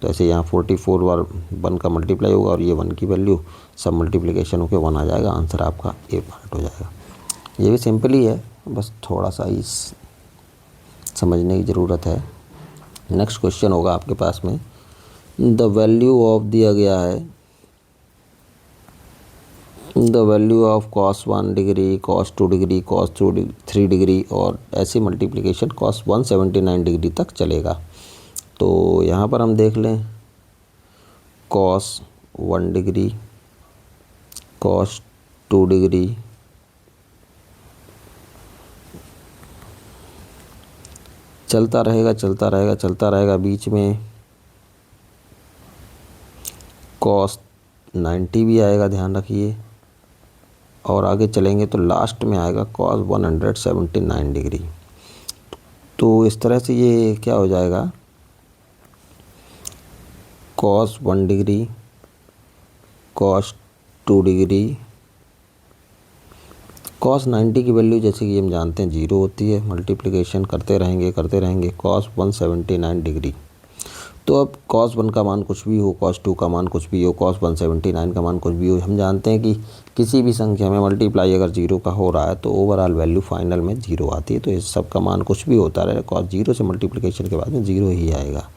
तो ऐसे यहाँ 44 बार 1 का मल्टीप्लाई होगा और ये 1 की वैल्यू, सब मल्टीप्लिकेशन होकर 1 आ जाएगा, आंसर आपका ए पार्ट हो जाएगा। ये भी सिंपल ही है, बस थोड़ा सा ही समझने की ज़रूरत है। नेक्स्ट क्वेश्चन होगा आपके पास में, द वैल्यू ऑफ दिया गया है, the value of cos 1 degree, cos 2 degree, cos 3 degree और ऐसी मल्टीप्लिकेशन cos 179 डिग्री तक चलेगा। तो यहाँ पर हम देख लें, cos 1 डिग्री, cos 2 डिग्री, चलता रहेगा चलता रहेगा चलता रहेगा, बीच में cos 90 भी आएगा, ध्यान रखिए, और आगे चलेंगे तो लास्ट में आएगा cos 179 डिग्री। तो इस तरह से ये क्या हो जाएगा, cos 1 degree, cos 2 degree, cos 90 की वैल्यू जैसे कि हम जानते हैं 0 होती है, मल्टीप्लिकेशन करते रहेंगे cos 179 डिग्री। तो अब cos 1 का मान कुछ भी हो, cos 2 का मान कुछ भी हो, cos 179 का मान कुछ भी हो, हम जानते हैं कि किसी भी संख्या में मल्टीप्लाई अगर 0 का हो रहा है तो ओवरऑल वैल्यू फाइनल में 0 आती है। तो इस सब का मान कुछ भी होता रहे, cos 0 से मल्टीप्लिकेशन के बाद में 0 ही आएगा।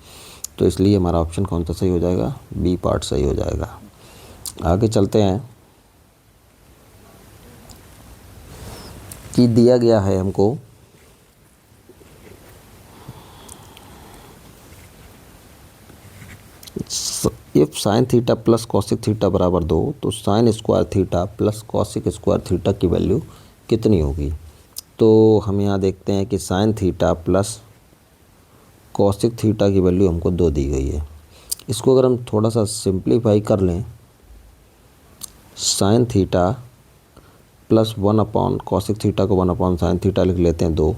तो इसलिए हमारा ऑप्शन कौन सा सही हो जाएगा, बी पार्ट सही हो जाएगा। आगे चलते हैं कि दिया गया है हमको if sign theta plus cosec theta बराबर 2 तो sine square theta plus cosec square theta की वैल्यू कितनी होगी। तो हम यहाँ देखते हैं कि sine theta plus cosec theta की वैल्यू हमको 2 दी गई है। इसको अगर हम थोड़ा सा सिंप्लीफाई कर लें, sign theta plus 1 upon cosec theta को 1 अपॉन साइन थीटा लिख लेते हैं 2,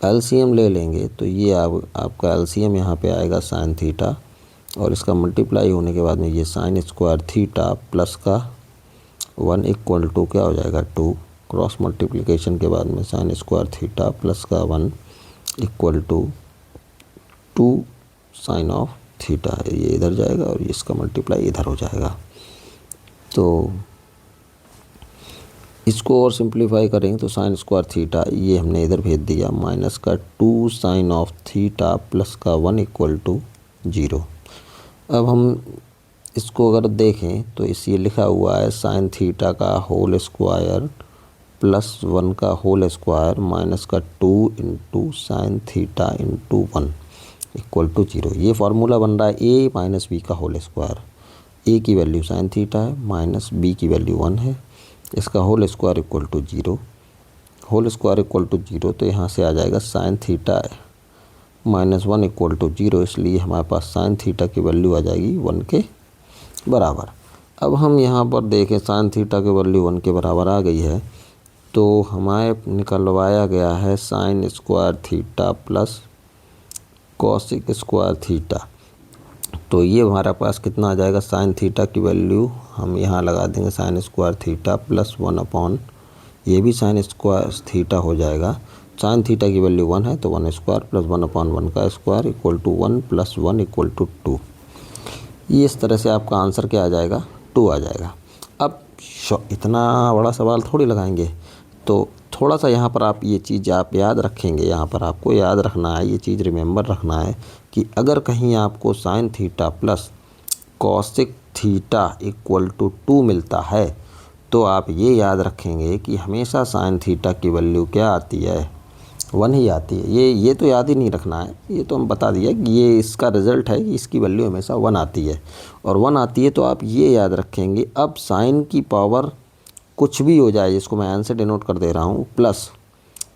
एलसीएम ले लेंगे तो ये आपका एलसीएम यहाँ पे आएगा साइन थीटा, और इसका मल्टीप्लाई होने के बाद में ये साइन स्क्वायर थीटा प्लस का 1 इक्वल टू क्या हो जाएगा 2, क्रॉस मल्टीप्लिकेशन के बाद में साइन स्क्वायर थीटा प्लस का 1 equal to 2 sine of theta. ये इधर जाएगा और इसका मल्टीप्लाई इधर हो जाएगा। तो इसको और सिंप्लीफाई करेंगे तो साइन स्क्वायर थीटा ये हमने इधर भेज दिया, माइनस का 2 साइन ऑफ थीटा प्लस का 1 इक्वल टू 0। अब हम इसको अगर देखें तो इस ये लिखा हुआ है साइन थीटा का होल स्क्वायर प्लस 1 का होल स्क्वायर माइनस का 2 into sine theta into 1 equal to 0। ये फार्मूला बन रहा है ए माइनस बी का होल स्क्वायर। ए की वैल्यू साइन थीटा है, माइनस बी की वैल्यू 1 है, इसका whole square equal to 0, whole square equal to 0। तो यहाँ से आ जाएगा sine theta minus 1 equal to 0, इसलिए हमारे पास साइन थीटा की वैल्यू आ जाएगी 1 के बराबर। अब हम यहाँ पर देखें साइन थीटा की वैल्यू 1 के बराबर आ गई है, तो हमारे निकलवाया गया है sine square theta plus cosec square theta. तो ये हमारे पास कितना आ जाएगा, साइन थीटा की वैल्यू हम यहाँ लगा देंगे sign square theta plus 1 upon ये भी साइन स्क्वायर थीटा हो जाएगा। साइन थीटा की वैल्यू 1 है तो 1 स्क्वायर प्लस 1 अपॉन 1 का square equal to 1 plus 1 equal to 2। ये इस तरह से आपका आंसर क्या आ जाएगा, 2 आ जाएगा। अब इतना बड़ा सवाल थोड़ी लगाएंगे, तो थोड़ा सा यहाँ पर आप ये चीज़ आप याद रखेंगे, यहाँ पर आपको याद रखना है, ये चीज़ रिमेंबर रखना है कि अगर कहीं आपको sine theta plus cosec theta equal to 2 मिलता है तो आप ये याद रखेंगे कि हमेशा साइन थीटा की वैल्यू क्या आती है, 1 ही आती है। ये तो याद ही नहीं रखना है, ये तो हम बता दिया कि ये इसका रिज़ल्ट है कि इसकी वैल्यू हमेशा 1 आती है, और 1 आती है तो आप ये याद रखेंगे अब साइन की पावर कुछ भी हो जाए, जिसको मैं आंसर डिनोट कर दे रहा हूँ, प्लस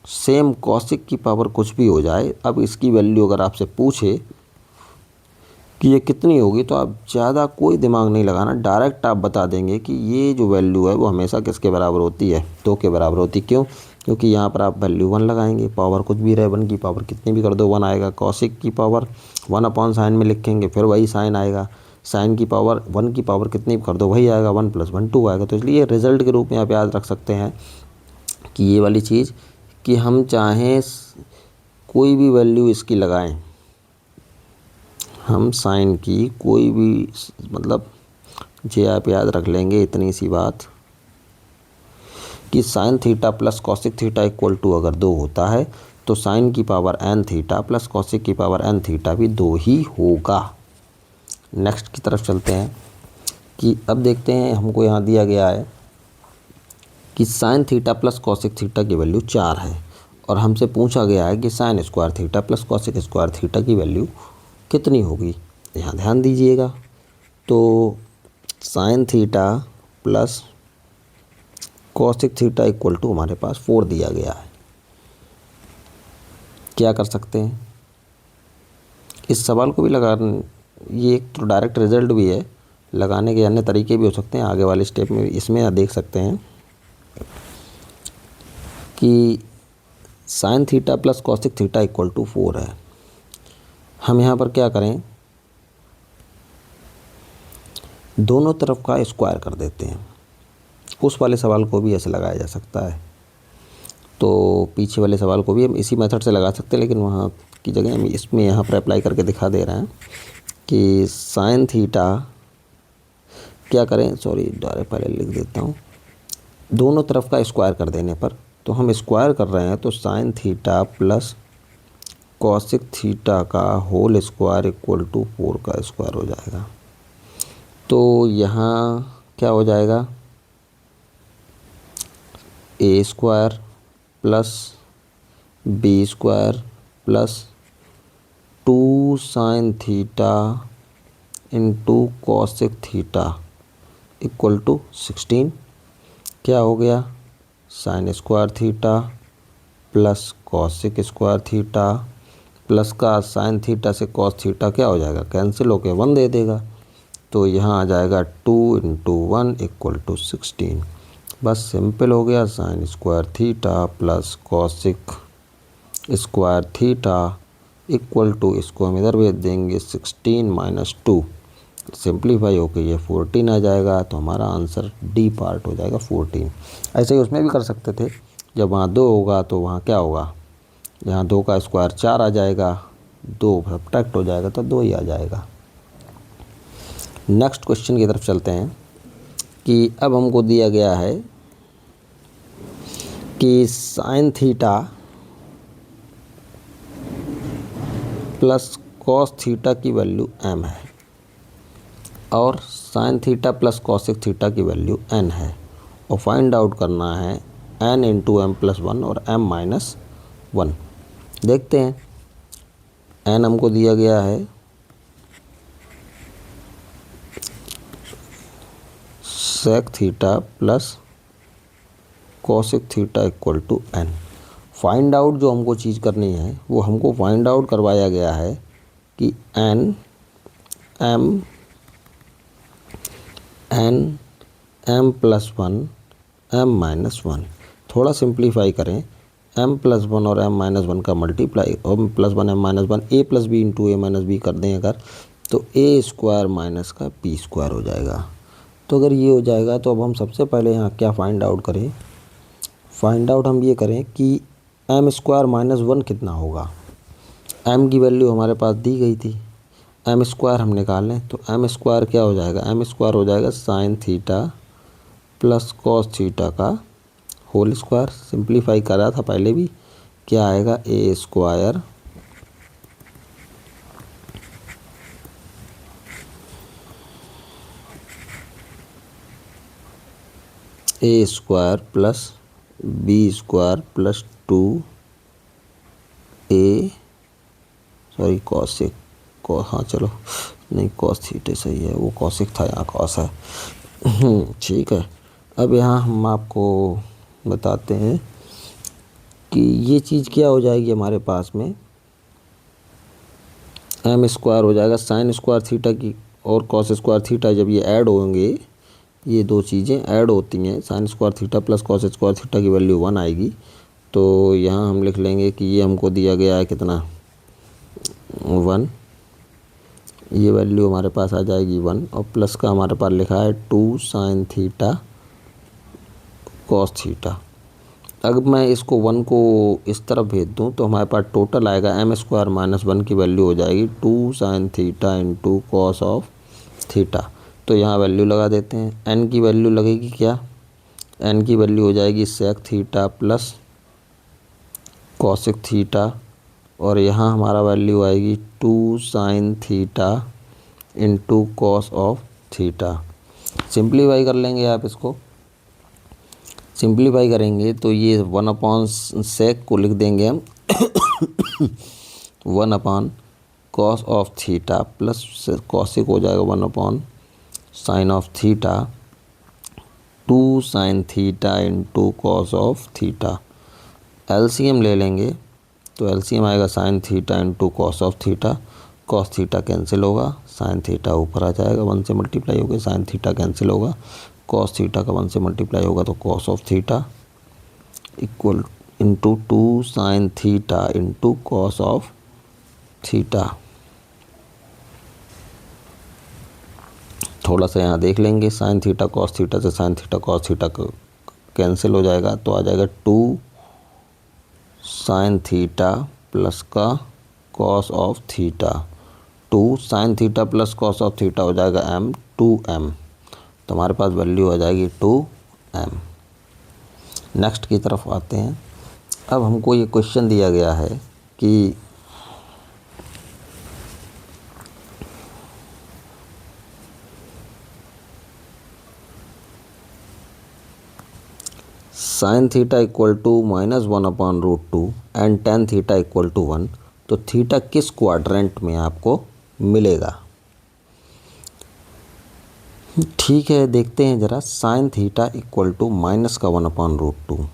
सेम कॉसिक की पावर कुछ भी हो जाए, अब इसकी वैल्यू अगर आपसे पूछे कि ये कितनी होगी तो आप ज़्यादा कोई दिमाग नहीं लगाना, डायरेक्ट आप बता देंगे कि ये जो वैल्यू है वो हमेशा किसके बराबर होती है, 2 के बराबर होती है। क्यों? क्योंकि यहाँ पर आप वैल्यू 1 लगाएंगे, पावर कुछ भी रहे, 1 की पावर कितनी भी कर दो 1 आएगा। कॉसिक की पावर 1 अपॉन साइन में लिखेंगे फिर वही साइन आएगा, साइन की पावर 1 की पावर कितनी भी कर दो वही आएगा, 1 + 1 2 आएगा। तो इसलिए रिज़ल्ट के रूप में आप याद रख सकते हैं कि ये वाली चीज़ कि हम चाहें कोई भी वैल्यू इसकी लगाएं, हम साइन की कोई भी मतलब जे आप याद रख लेंगे इतनी सी बात कि sine theta plus cosec theta equal to अगर 2 होता है तो साइन की power n theta plus cosec की पावर n थीटा भी 2 ही होगा। नेक्स्ट की तरफ चलते हैं कि अब देखते हैं हमको यहाँ दिया गया है कि sine theta plus cosec theta की वैल्यू 4 है, और हमसे पूछा गया है कि sine square theta plus cosec square theta की वैल्यू कितनी होगी। यहाँ ध्यान दीजिएगा, तो sine theta plus cosec theta equal to हमारे पास 4 दिया गया है। क्या कर सकते हैं, इस सवाल को भी लगा, ये एक तो डायरेक्ट रिजल्ट भी है, लगाने के अन्य तरीके भी हो सकते हैं। आगे वाले स्टेप में इसमें आप देख सकते हैं कि sine theta plus cosec theta equal to 4 है। हम यहाँ पर क्या करें, दोनों तरफ का स्क्वायर कर देते हैं। उस वाले सवाल को भी ऐसे लगाया जा सकता है, तो पीछे वाले सवाल को भी हम इसी मेथड से लगा सकते हैं, लेकिन वहाँ की जगह हम इसमें यहाँ पर अप्लाई करके दिखा दे रहे हैं कि साइन थीटा क्या करें, सॉरी डायरेक्ट पहले लिख देता हूँ, दोनों तरफ का स्क्वायर कर देने पर, तो हम स्क्वायर कर रहे हैं तो sine theta plus cosec theta का होल स्क्वायर इक्वल टू 4 का स्क्वायर हो जाएगा। तो यहाँ क्या हो जाएगा, a square plus B square plus 2 sine theta into cosec theta equal to 16। क्या हो गया, sine square theta plus cosec square theta plus का साइन थीटा से कॉस थीटा क्या हो जाएगा, कैंसिल होकर 1 दे देगा। तो यहाँ आ जाएगा 2 इंटू 1 इक्वल टू 16। बस सिंपल हो गया, sine square theta plus cosec square theta equal to, इसको हम इधर भेज देंगे 16 माइनस 2, सिंप्लीफाई होकर ये 14 आ जाएगा। तो हमारा आंसर डी पार्ट हो जाएगा 14। ऐसे ही उसमें भी कर सकते थे, जब वहाँ 2 होगा तो वहाँ क्या होगा, यहाँ 2 का स्क्वायर 4 आ जाएगा, 2 सब्ट्रैक्ट हो जाएगा तो 2 ही आ जाएगा। नेक्स्ट क्वेश्चन की तरफ चलते हैं कि अब हमको दिया गया है कि sine theta plus cos theta की वैल्यू m है और sine theta plus cosec theta की वैल्यू n है, और फाइंड आउट करना है n इंटू एम प्लस 1 और m माइनस 1। देखते हैं, n हमको दिया गया है sec theta plus cosec theta equal to n। Find out जो हमको चीज़ करनी है वो हमको फाइंड आउट करवाया गया है कि n m plus 1 m minus 1। थोड़ा सिंप्लीफाई करें, m प्लस 1 और m माइनस 1 का मल्टीप्लाई, और plus 1 m minus 1 a plus B into A minus B कर दें अगर, तो a स्क्वायर माइनस का b स्क्वायर हो जाएगा। तो अगर ये हो जाएगा तो अब हम सबसे पहले यहाँ क्या फाइंड आउट करें, फाइंड आउट हम ये करें कि m स्क्वायर माइनस 1 कितना होगा। m की वैल्यू हमारे पास दी गई थी, m स्क्वायर हम निकाल लें तो m स्क्वायर क्या हो जाएगा, m स्क्वायर हो जाएगा sine theta plus cos theta का होल स्क्वायर। सिंप्लीफाई करा था पहले भी, क्या आएगा, a square plus B square plus 2 a, sorry cosec हाँ चलो नहीं कॉस थीटा सही है, वो कॉसिक था, यहाँ कॉस है। ठीक है, अब यहाँ हम आपको बताते हैं कि ये चीज़ क्या हो जाएगी हमारे पास में, m स्क्वायर हो जाएगा साइन स्क्वायर थीटा की और कॉस स्क्वायर थीटा, जब ये ऐड होंगे, ये दो चीज़ें ऐड होती हैं, sine square theta plus cos square theta की वैल्यू 1 आएगी। तो यहाँ हम लिख लेंगे कि ये हमको दिया गया है कितना, 1, ये वैल्यू हमारे पास आ जाएगी 1, और प्लस का हमारे पास लिखा है 2 साइन थीटा कॉस थीटा। अगर मैं इसको 1 को इस तरफ भेज दूं तो हमारे पास टोटल आएगा m स्क्वायर माइनस 1 की वैल्यू हो जाएगी 2 sine theta into cos of theta. तो यहाँ वैल्यू लगा देते हैं, n की वैल्यू लगेगी क्या, n की वैल्यू हो जाएगी sec theta plus cosec theta, और यहाँ हमारा वैल्यू आएगी 2 sine theta into cos of theta. Simplify कर लेंगे आप इसको, सिंप्लीफाई करेंगे तो ये 1 अपॉन सेक को लिख देंगे हम 1 upon cos of theta plus cosec हो जाएगा 1 upon sine of theta, 2 sine theta into cos of theta. LCM ले लेंगे तो एलसीएम आएगा sign theta into cos of theta, cos theta cancel होगा, साइन थीटा ऊपर आ जाएगा, 1 से मल्टीप्लाई होगा, साइन थीटा कैंसिल होगा, कॉस थीटा का 1 से मल्टीप्लाई होगा तो cos of theta equal into 2 sine theta into cos of theta. थोड़ा सा यहाँ देख लेंगे, साइन थीटा कॉस थीटा से sine theta cos theta cancel हो जाएगा, तो आ जाएगा 2 साइन थीटा प्लस का cos of theta, 2 sine theta plus cos of theta हो जाएगा m 2m। तो हमारे पास वैल्यू आ जाएगी 2m। नेक्स्ट की तरफ आते हैं। अब हमको ये क्वेश्चन दिया गया है कि sine theta equal to -1/√2 and tan theta equal to 1। तो थीटा किस क्वाड्रेंट में आपको मिलेगा? ठीक है, देखते हैं ज़रा। Sine theta equal to -1/√2।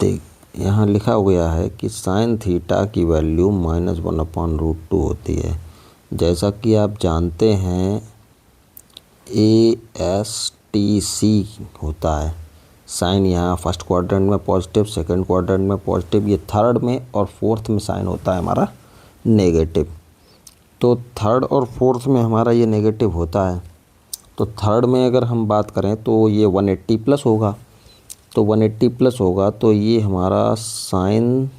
देख, यहाँ लिखा हुआ है कि साइन थीटा की वैल्यू -1/√2 होती है। जैसा कि आप जानते हैं ASTC होता है। साइन यहाँ फर्स्ट क्वाड्रेंट में पॉजिटिव, सेकंड क्वाड्रेंट में पॉजिटिव, ये थर्ड में और फोर्थ में साइन होता है हमारा नेगेटिव। तो थर्ड और फोर्थ में हमारा ये नेगेटिव होता है। तो थर्ड में अगर हम बात करें तो ये 180 प्लस होगा। तो 180 प्लस होगा तो ये हमारा साइन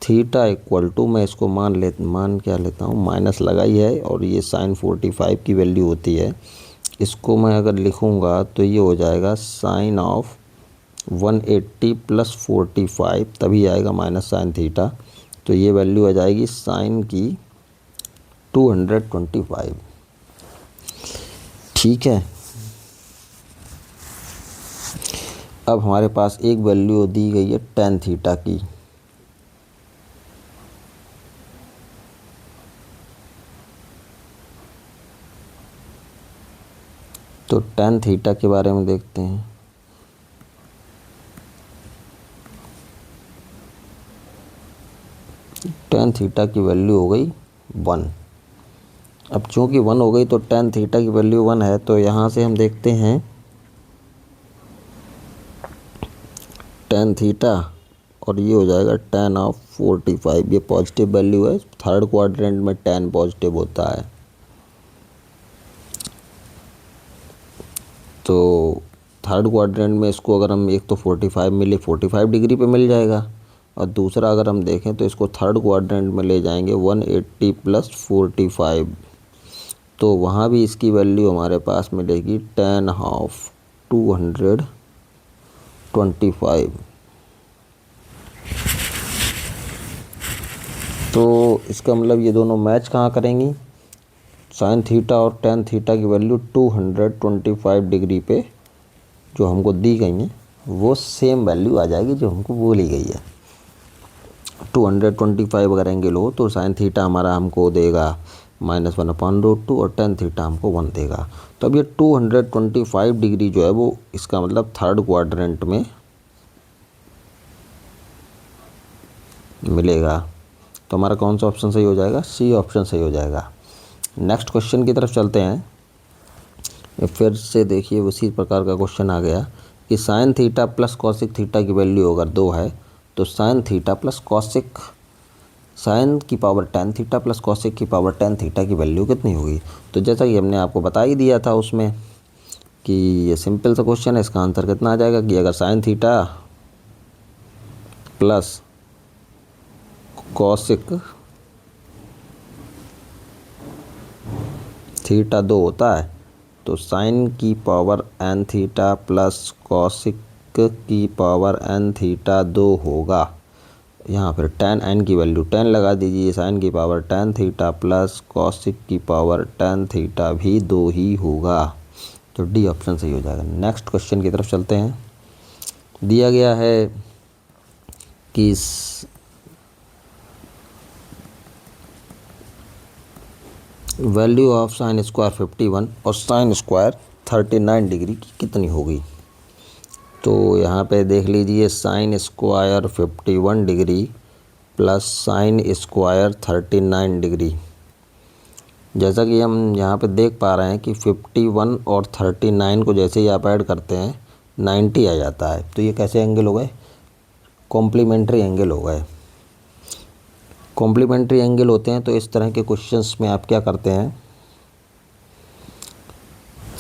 थीटा इक्वल टू, मैं इसको मान क्या लेता हूँ, माइनस लगाई है, और ये साइन 45 की वैल्यू होती है। इसको मैं अगर लिखूँगा तो ये हो जाएगा साइन ऑफ 180 प्लस 45, तभी आएगा माइनस साइन थीटा। तो ये वैल्यू आ जाएगी साइन की 225। ठीक है। अब हमारे पास एक वैल्यू दी गई है टेन थीटा की। तो टेन थीटा के बारे में देखते हैं। टेन थीटा की वैल्यू हो गई 1। अब चूंकि 1 हो गई तो टेन थीटा की वैल्यू 1 है, तो यहाँ से हम देखते हैं टेन थीटा, और ये हो जाएगा टेन ऑफ 45। ये पॉजिटिव वैल्यू है, थर्ड क्वाड्रेंट में टेन पॉजिटिव होता है। तो थर्ड क्वाड्रेंट में इसको अगर हम, एक तो 45 मिले 45 डिग्री पे मिल जाएगा, और दूसरा अगर हम देखें तो इसको थर्ड क्वाड्रेंट में ले जाएंगे 180 प्लस 45। तो वहाँ भी इसकी वैल्यू हमारे पास मिलेगी टेन ऑफ 225। तो इसका मतलब ये दोनों मैच कहाँ करेंगी? साइन थीटा और टेन थीटा की वैल्यू 225 डिग्री पे जो हमको दी गई हैं वो सेम वैल्यू आ जाएगी जो हमको बोली गई है। 225 अगर एंगल हो तो साइन थीटा हमारा हमको देगा -1/√2 और टेन थीटा हमको 1 देगा। तो अब ये 225 डिग्री जो है वो, इसका मतलब थर्ड क्वाड्रेंट में मिलेगा। तो हमारा कौन सा ऑप्शन सही हो जाएगा? सी ऑप्शन सही हो जाएगा। नेक्स्ट क्वेश्चन की तरफ चलते हैं। फिर से देखिए उसी प्रकार का क्वेश्चन आ गया कि sine theta plus cosec theta की वैल्यू अगर 2 है तो sine theta plus cosec sine की power ten theta plus cosec की पावर टेन थीटा की वैल्यू कितनी होगी? तो जैसा कि हमने आपको बता ही दिया था उसमें कि ये सिंपल सा क्वेश्चन है। इसका आंसर कितना आ जाएगा कि अगर sine theta plus cosec theta 2 होता है तो साइन की power n theta plus cosec की पावर एन थीटा 2 होगा। यहाँ फिर टेन एन की वैल्यू 10 लगा दीजिए। साइन की power ten theta plus cosec की पावर टेन थीटा भी 2 ही होगा। तो डी ऑप्शन सही हो जाएगा। नेक्स्ट क्वेश्चन की तरफ चलते हैं। दिया गया है कि वैल्यू ऑफ साइन स्क्वायर 51 और साइन स्क्वायर 39 डिग्री की कितनी होगी? तो यहाँ पे देख लीजिए, sine square 51 degree plus sine square 39 degree. जैसा कि हम यहाँ पे देख पा रहे हैं कि 51 और 39 को जैसे ही आप ऐड करते हैं 90 आ जाता है। तो ये कैसे एंगल हो गए? कॉम्प्लीमेंट्री एंगल हो गए। कॉम्प्लीमेंट्री एंगल होते हैं तो इस तरह के क्वेश्चंस में आप क्या करते हैं,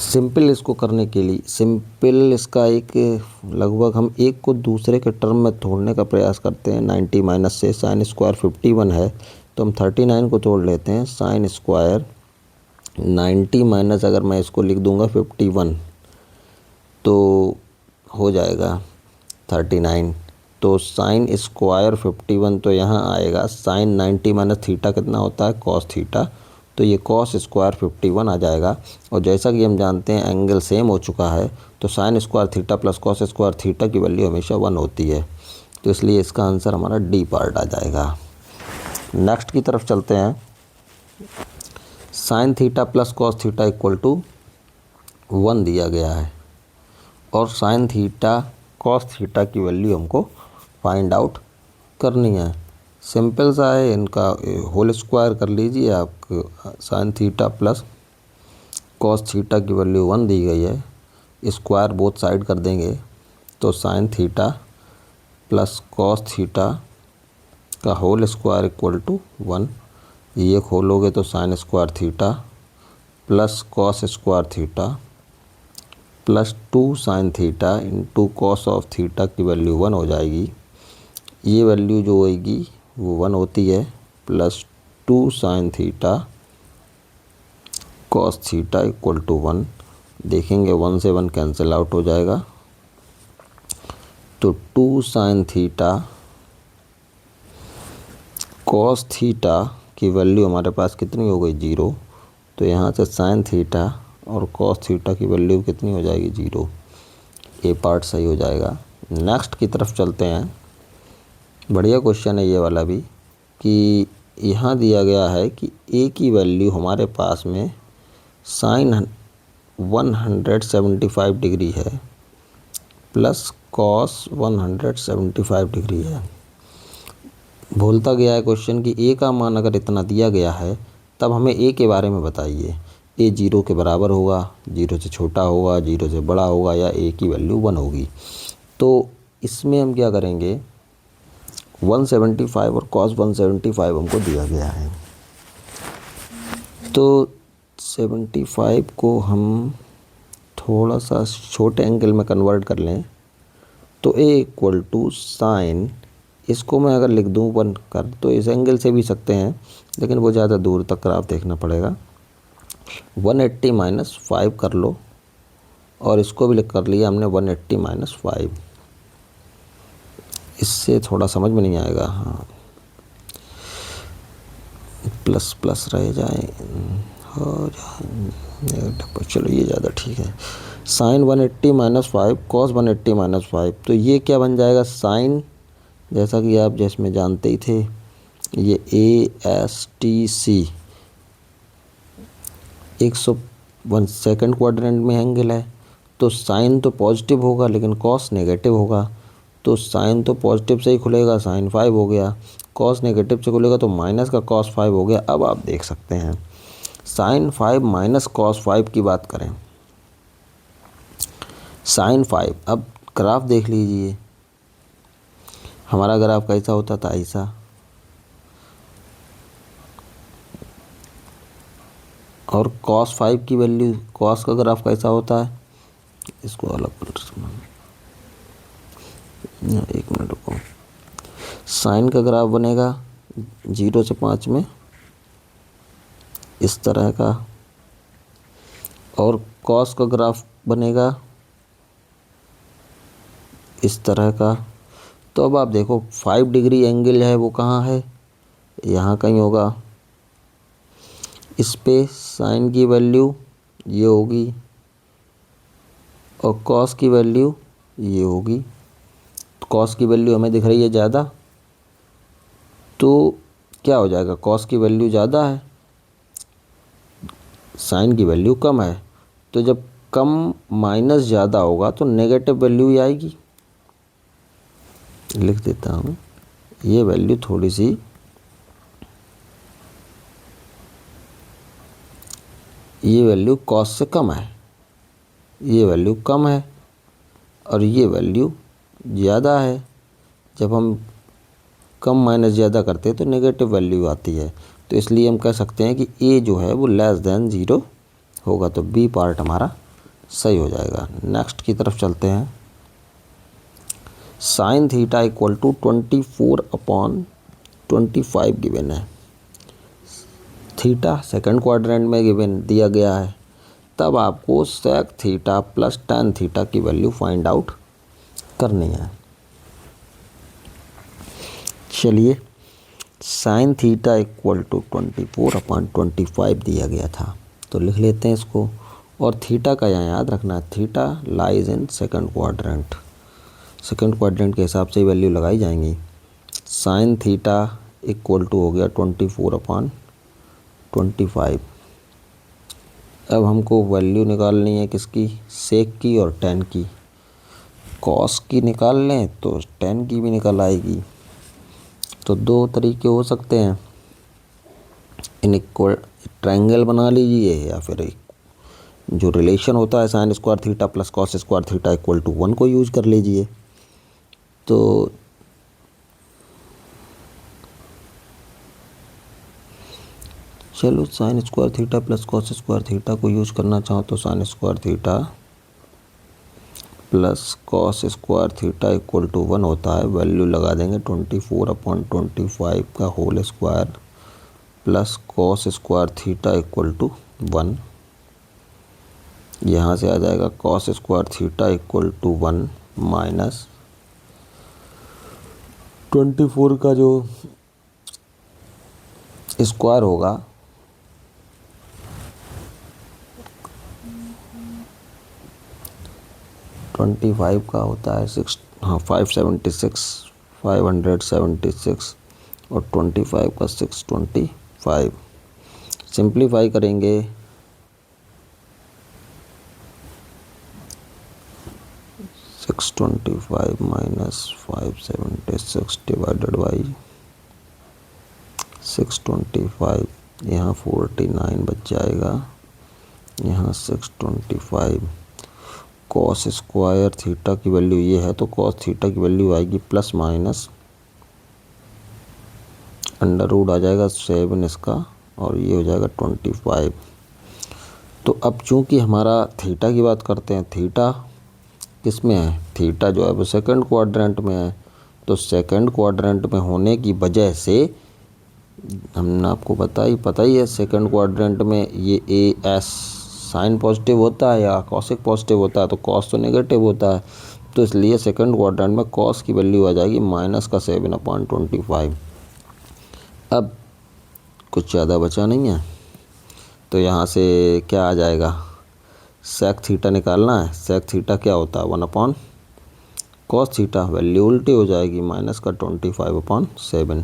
सिंपल इसको करने के लिए सिंपल इसका एक लगभग हम एक को दूसरे के टर्म में तोड़ने का प्रयास करते हैं। 90 माइनस से साइन स्क्वायर 51 है तो हम 39 को तोड़ लेते हैं। साइन स्क्वायर 90 माइनस अगर मैं इसको लिख दूंगा 51 तो हो जाएगा 39। तो साइन स्क्वायर 51 तो यहाँ आएगा साइन 90 माइनस थीटा कितना होता है कॉस थीटा, तो ये कॉस स्क्वायर 51 आ जाएगा। और जैसा कि हम जानते हैं एंगल सेम हो चुका है तो sine square theta plus cos square theta की वैल्यू हमेशा 1 होती है, तो इसलिए इसका आंसर हमारा डी पार्ट आ जाएगा। नेक्स्ट की तरफ चलते हैं। Sine theta plus cos theta equal to 1 दिया गया है और साइन थीटा कॉस थीटा की वैल्यू हमको फाइंड आउट करनी है। सिंपल सा है, इनका होल स्क्वायर कर लीजिए आप। Sign theta plus cos theta की वैल्यू 1 दी गई है, स्क्वायर बोथ साइड कर देंगे तो sine theta plus cos theta का होल स्क्वायर इक्वल टू 1। ये खोलोगे तो sine square theta plus cos square theta plus 2 sine theta into cos of theta की वैल्यू 1 हो जाएगी। ये वैल्यू जो होएगी वो 1 होती है, plus 2 sine theta cos theta equal to 1। देखेंगे 1 से 1 कैंसिल आउट हो जाएगा तो 2 साइन थीटा कॉस थीटा की वैल्यू हमारे पास कितनी हो गई 0। तो यहाँ से साइन थीटा और कॉस थीटा की वैल्यू कितनी हो जाएगी 0। ए पार्ट सही हो जाएगा। नेक्स्ट की तरफ चलते हैं। बढ़िया क्वेश्चन है ये वाला भी कि यहाँ दिया गया है कि ए की वैल्यू हमारे पास में साइन 175 डिग्री है प्लस कॉस 175 डिग्री है। बोलता गया है क्वेश्चन कि ए का मान अगर इतना दिया गया है तब हमें ए के बारे में बताइए। ए 0 के बराबर होगा, 0 से छोटा होगा, 0 से बड़ा होगा, या ए की वैल्यू 1 होगी। तो इसमें हम क्या करेंगे, 175 और कॉस 175 हमको दिया गया है तो 75 को हम थोड़ा सा छोटे एंगल में कन्वर्ट कर लें तो ए इक्वल टू साइन, इसको मैं अगर लिख दूँ 1 कर तो इस एंगल से भी सकते हैं लेकिन वो ज़्यादा दूर तक ग्राफ देखना पड़ेगा। 180 माइनस 5 कर लो और इसको भी लिख कर लिया हमने 180 माइनस 5। इससे थोड़ा समझ में नहीं आएगा, हाँ प्लस प्लस रह जाए हो जाए, चलो ये ज़्यादा ठीक है। साइन 180 माइनस 5 कॉस 180 माइनस 5, तो ये क्या बन जाएगा साइन, जैसा कि आप जिसमें जानते ही थे ये ASTC 101 सेकंड क्वाड्रेंट में एंगल है तो साइन तो पॉजिटिव होगा लेकिन कॉस नेगेटिव होगा। तो साइन तो पॉजिटिव से ही खुलेगा, साइन 5 हो गया, कॉस नेगेटिव से खुलेगा तो माइनस का कॉस 5 हो गया। अब आप देख सकते हैं साइन 5 माइनस कॉस 5 की बात करें, साइन 5, अब ग्राफ देख लीजिए, हमारा ग्राफ कैसा होता था ऐसा, और कॉस 5 की वैल्यू, कॉस का ग्राफ कैसा होता है, इसको अलग एक मिनट रुको, साइन का ग्राफ बनेगा 0 से 5 में इस तरह का, और कॉस का ग्राफ बनेगा इस तरह का। तो अब आप देखो 5 डिग्री एंगल है वो कहाँ है, यहाँ कहीं होगा। इस पे साइन की वैल्यू ये होगी और कॉस की वैल्यू ये होगी। कॉस की वैल्यू हमें दिख रही है ज़्यादा, तो क्या हो जाएगा, कॉस की वैल्यू ज़्यादा है, साइन की वैल्यू कम है, तो जब कम माइनस ज़्यादा होगा तो नेगेटिव वैल्यू ही आएगी। लिख देता हूँ, ये वैल्यू थोड़ी सी ये वैल्यू कॉस से कम है, ये वैल्यू कम है और ये वैल्यू ज़्यादा है। जब हम कम माइनस ज़्यादा करते हैं तो नेगेटिव वैल्यू आती है, तो इसलिए हम कह सकते हैं कि ए जो है वो लेस देन 0 होगा। तो बी पार्ट हमारा सही हो जाएगा। नेक्स्ट की तरफ चलते हैं। Sine theta equal to 24/25 given है। थीटा सेकंड क्वाड्रेंट में गिवन दिया गया है, तब आपको sec theta plus tan theta की वैल्यू फाइंड आउट करनी है। चलिए, साइन थीटा इक्वल टू 24/25 दिया गया था, तो लिख लेते हैं इसको। और थीटा का यहाँ याद रखना है, theta lies in second quadrant. Second quadrant के हिसाब से वैल्यू लगाई जाएंगी। साइन थीटा इक्वल टू हो गया 24/25। अब हमको वैल्यू निकालनी है किसकी, सेक की और टेन की। कॉस की निकाल लें तो टेन की भी निकल आएगी। तो दो तरीके हो सकते हैं, इन इक्वल ट्रायंगल बना लीजिए, या फिर जो रिलेशन होता है sine square theta plus cos square theta equal to 1 को यूज कर लीजिए। तो चलो, sine square theta plus cos square theta को यूज करना चाहो तो sine square theta plus cos square theta equal to 1 होता है। वैल्यू लगा देंगे 24/25 का whole square plus cos square theta equal to 1। यहाँ से आ जाएगा cos square theta equal to 1 minus 24 का जो स्क्वायर होगा 25 का होता है 576 और 25 का 625। सिंप्लीफाई करेंगे 625 माइनस 576 डिवाइडेड बाई 625, यहाँ 49 बच जाएगा, यहाँ 625। कॉस स्क्वायर थीटा की वैल्यू ये है, तो कॉस थीटा की वैल्यू आएगी प्लस माइनस अंडर रूट आ जाएगा 7 इसका, और ये हो जाएगा 25। तो अब चूंकि हमारा थीटा की बात करते हैं, थीटा किस में है, थीटा जो है वो सेकंड क्वाड्रेंट में है। तो सेकंड क्वाड्रेंट में होने की वजह से हमने आपको पता ही है सेकंड क्वाड्रेंट में ये ए एस साइन पॉजिटिव होता है या कॉसिक पॉजिटिव होता है, तो कॉस तो नेगेटिव होता है। तो इसलिए सेकंड क्वाड्रेंट में कॉस की वैल्यू आ जाएगी माइनस का 7/25। अब कुछ ज़्यादा बचा नहीं है, तो यहाँ से क्या आ जाएगा, सेक थीटा निकालना है। सेक थीटा क्या होता है 1 कॉस थीटा, वैल्यू उल्टी हो जाएगी माइनस का 25/7।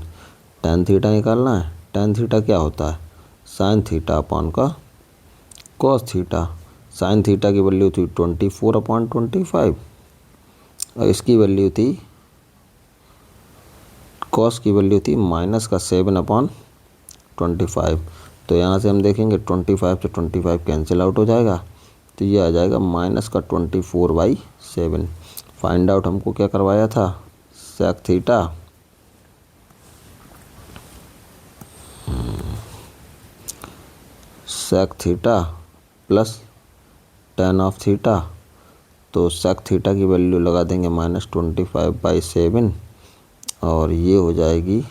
टेन थीटा निकालना है। टेन थीटा क्या होता है साइन थीटा अपॉन का कॉस थीटा। साइन थीटा की वैल्यू थी 24/25 और इसकी वैल्यू थी, कॉस की वैल्यू थी माइनस का 7/25। तो यहाँ से हम देखेंगे 25 से 25 कैंसिल आउट हो जाएगा, तो ये आ जाएगा माइनस का 24/7। फाइंड आउट हमको क्या करवाया था, sec theta sec theta plus tan of theta. तो सेक थीटा की वैल्यू लगा देंगे -25/7 और ये हो जाएगी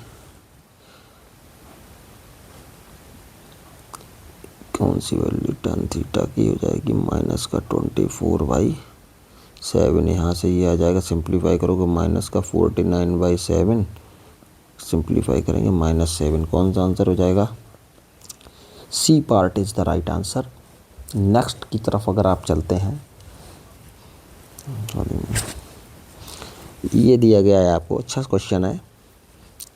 कौन सी वैल्यू, टेन थीटा की हो जाएगी माइनस का 24/7। यहाँ से ये आ जाएगा, सिंप्लीफाई करोगे माइनस का 49/7, सिंप्लीफाई करेंगे -7। कौन सा आंसर हो जाएगा, C part is the right answer. Next की तरफ अगर आप चलते हैं, ये दिया गया है आपको, अच्छा क्वेश्चन है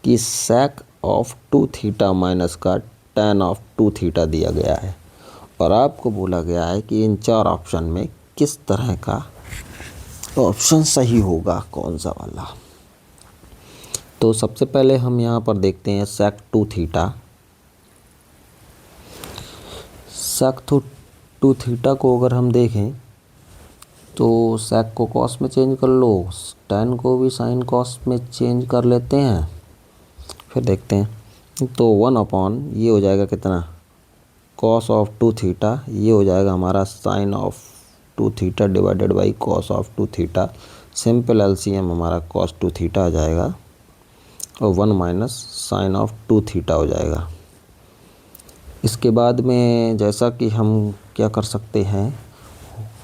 कि सेक ऑफ 2 थीटा माइनस का tan ऑफ 2 थीटा दिया गया है और आपको बोला गया है कि इन 4 ऑप्शन में किस तरह का ऑप्शन सही होगा, कौन सा वाला। तो सबसे पहले हम यहाँ पर देखते हैं सेक 2 थीटा। सेक 2 थीटा को अगर हम देखें तो सेक को कॉस में चेंज कर लो, tan को भी साइन कॉस में चेंज कर लेते हैं, फिर देखते हैं। तो 1 ये हो जाएगा कितना, कॉस ऑफ 2 थीटा, ये हो जाएगा हमारा sine of 2 theta divided by cos of 2 theta. Simple LCM हमारा कॉस 2 थीटा आ जाएगा और 1 माइनस साइन ऑफ 2 थीटा हो जाएगा। इसके बाद में जैसा कि हम क्या कर सकते हैं,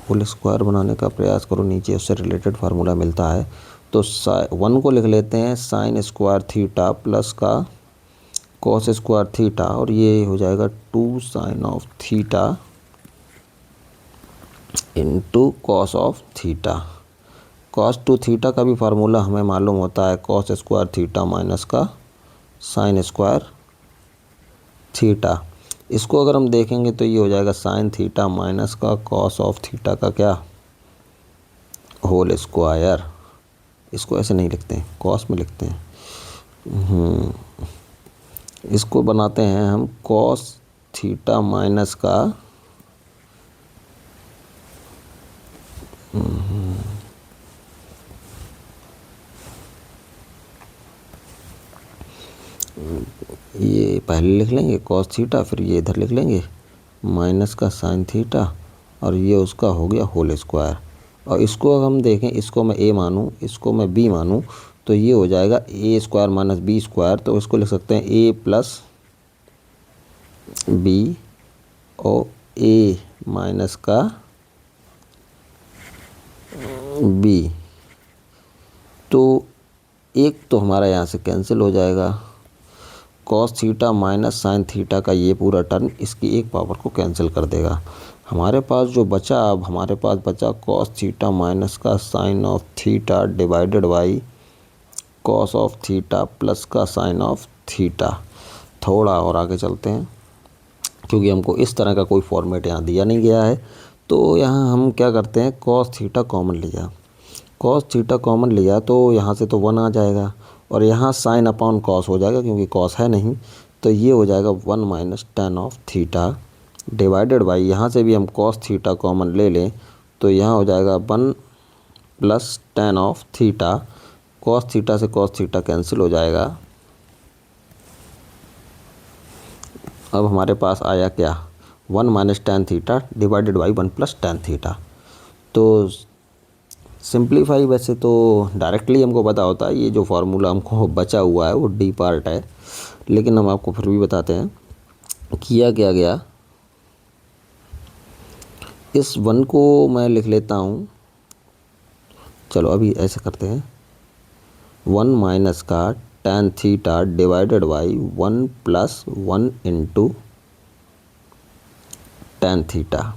होल स्क्वायर बनाने का प्रयास करो, नीचे उससे रिलेटेड फार्मूला मिलता है। तो 1 को लिख लेते हैं साइन स्क्वायर थीटा प्लस का कॉस स्क्वायर थीटा, और ये हो जाएगा 2 sine of theta into cos of theta. Cos 2 theta का भी फार्मूला हमें मालूम होता है, कॉस स्क्वायर थीटा माइनस का साइन स्क्वायर थीटा। इसको अगर हम देखेंगे तो ये हो जाएगा साइन थीटा माइनस का कॉस ऑफ थीटा का क्या, होल स्क्वायर। इसको ऐसे नहीं लिखते हैं, कॉस में लिखते हैं। इसको बनाते हैं हम कॉस थीटा माइनस का ये पहले लिख लेंगे कॉस थीटा, फिर ये इधर लिख लेंगे माइनस का साइन थीटा, और ये उसका हो गया होल स्क्वायर। और इसको अगर हम देखें, इसको मैं ए मानूँ, इसको मैं बी मानूँ, तो ये हो जाएगा a square minus b square. तो इसको लिख सकते हैं ए प्लस बी और ए माइनस का बी। तो एक तो हमारा यहाँ से कैंसिल हो जाएगा, cos theta minus sign theta का ये पूरा टर्म इसकी एक पावर को कैंसिल कर देगा। हमारे पास जो बचा, अब हमारे पास बचा कॉस थीटा माइनस का sine of theta divided by cos of theta plus का साइन ऑफ थीटा। थोड़ा और आगे चलते हैं, क्योंकि हमको इस तरह का कोई फॉर्मेट यहाँ दिया नहीं गया है। तो यहाँ हम क्या करते हैं, कॉस थीटा कॉमन लिया, कॉस थीटा कॉमन लिया तो यहाँ से तो 1 आ जाएगा, और यहाँ साइन अपॉन कॉस हो जाएगा क्योंकि कॉस है नहीं। तो ये हो जाएगा 1 minus ten of theta divided by, यहाँ से भी हम कॉस थीटा कॉमन ले लें तो यहाँ हो जाएगा 1 plus tan of theta. Cos theta से कॉस थीटा कैंसिल हो जाएगा। अब हमारे पास आया क्या, 1 minus tan theta divided by 1 plus tan theta. तो सिंप्लीफाई वैसे तो डायरेक्टली हमको पता होता है, ये जो फार्मूला हमको बचा हुआ है वो डी पार्ट है, लेकिन हम आपको फिर भी बताते हैं किया क्या गया। इस 1 को मैं लिख लेता हूँ, चलो अभी ऐसे करते हैं, 1 माइनस का tan theta divided by 1 plus 1 into tan theta.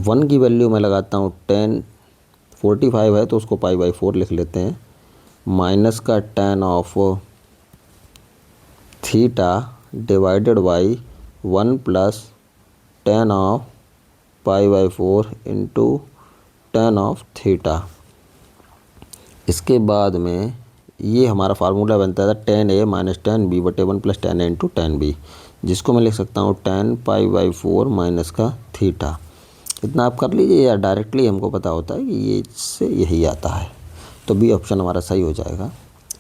1 की वैल्यू मैं लगाता हूँ 10, 45 है तो उसको पाई बाई 4 लिख लेते हैं, माइनस का ten of theta divided by 1 plus tan of pi by 4 into ten of theta. इसके बाद में ये हमारा फार्मूला बनता था टेन ए माइनस टेन बी बटे 1 प्लस टेन ए इंटू टेन बी, जिसको मैं लिख सकता हूँ टेन पाई बाई 4 माइनस का थीटा। इतना आप कर लीजिए, या डायरेक्टली हमको पता होता है कि ये इससे यही आता है, तो बी ऑप्शन हमारा सही हो जाएगा।